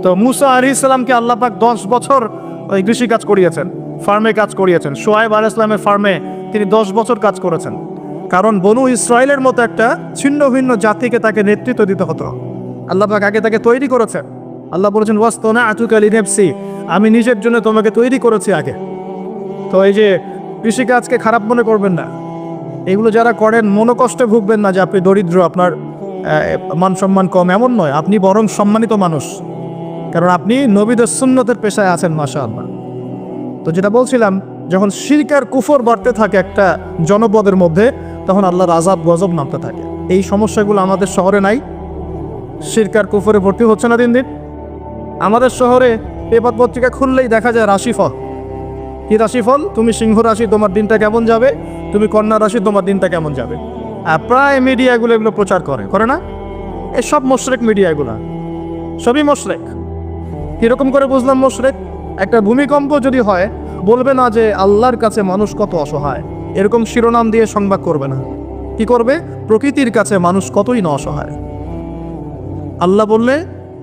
তো মুসা আলাইহিস সালামকে আল্লাহ পাক 10 বছর ওই কৃষিকাজ করিয়েছেন, ফার্মে কাজ করিয়েছেন। শুআয়ব আলাইহিস সালামের ফার্মে তিনি 10 বছর কাজ করেছেন। কারণ বনু ইসরায়েলের মতো একটা ছিন্ন ভিন্ন জাতিকে তাকে নেতৃত্ব দিতে হতো। আল্লাহ পাক আগে তাকে তৈরি করেছেন। আল্লাহ বলেছেন, ওয়াসতানা'তুকা লিনাফসি, আমি নিজের জন্য তোমাকে তৈরি করেছি আগে। তো এই যে কৃষিকাজকে খারাপ মনে করবেন না। এগুলো যারা করেন মনোকষ্টে ভুগবেন না যে আপনি দরিদ্র, আপনার মান সম্মান কম, এমন নয়। আপনি বরং সম্মানিত মানুষ, কারণ আপনি নবীদের সুন্নতের পেশায় আছেন, মাশাআল্লাহ। তো যেটা বলছিলাম, যখন শিরক আর কুফর বাড়তে থাকে একটা জনপদের মধ্যে, তখন আল্লাহর আযাব গজব নামতে থাকে। এই সমস্যাগুলো আমাদের শহরে নাই? শিরক আর কুফরে ভর্তি হচ্ছে না দিন দিন? আমাদের শহরে পেপার পত্রিকা খুললেই দেখা যায় রাশিফল। কি রাশিফল? তুমি সিংহ রাশি, তোমার দিনটা কেমন যাবে। তুমি কন্যা রাশি, তোমার দিনটা কেমন যাবে। আর প্রায় মিডিয়াগুলো এগুলো প্রচার করে না? এসব মুশরিক মিডিয়া, এগুলা সবই মুশরিক। কীরকম করে বুঝলাম মুশরিক? একটা ভূমিকম্প যদি হয়, বলবে না যে আল্লাহর কাছে মানুষ কত অসহায়, এরকম শিরোনাম দিয়ে সংবাদ করবে না। কি করবে? প্রকৃতির কাছে মানুষ কতই না অসহায়। আল্লাহ বললে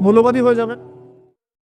মূল্যবাদী হয়ে যাবে।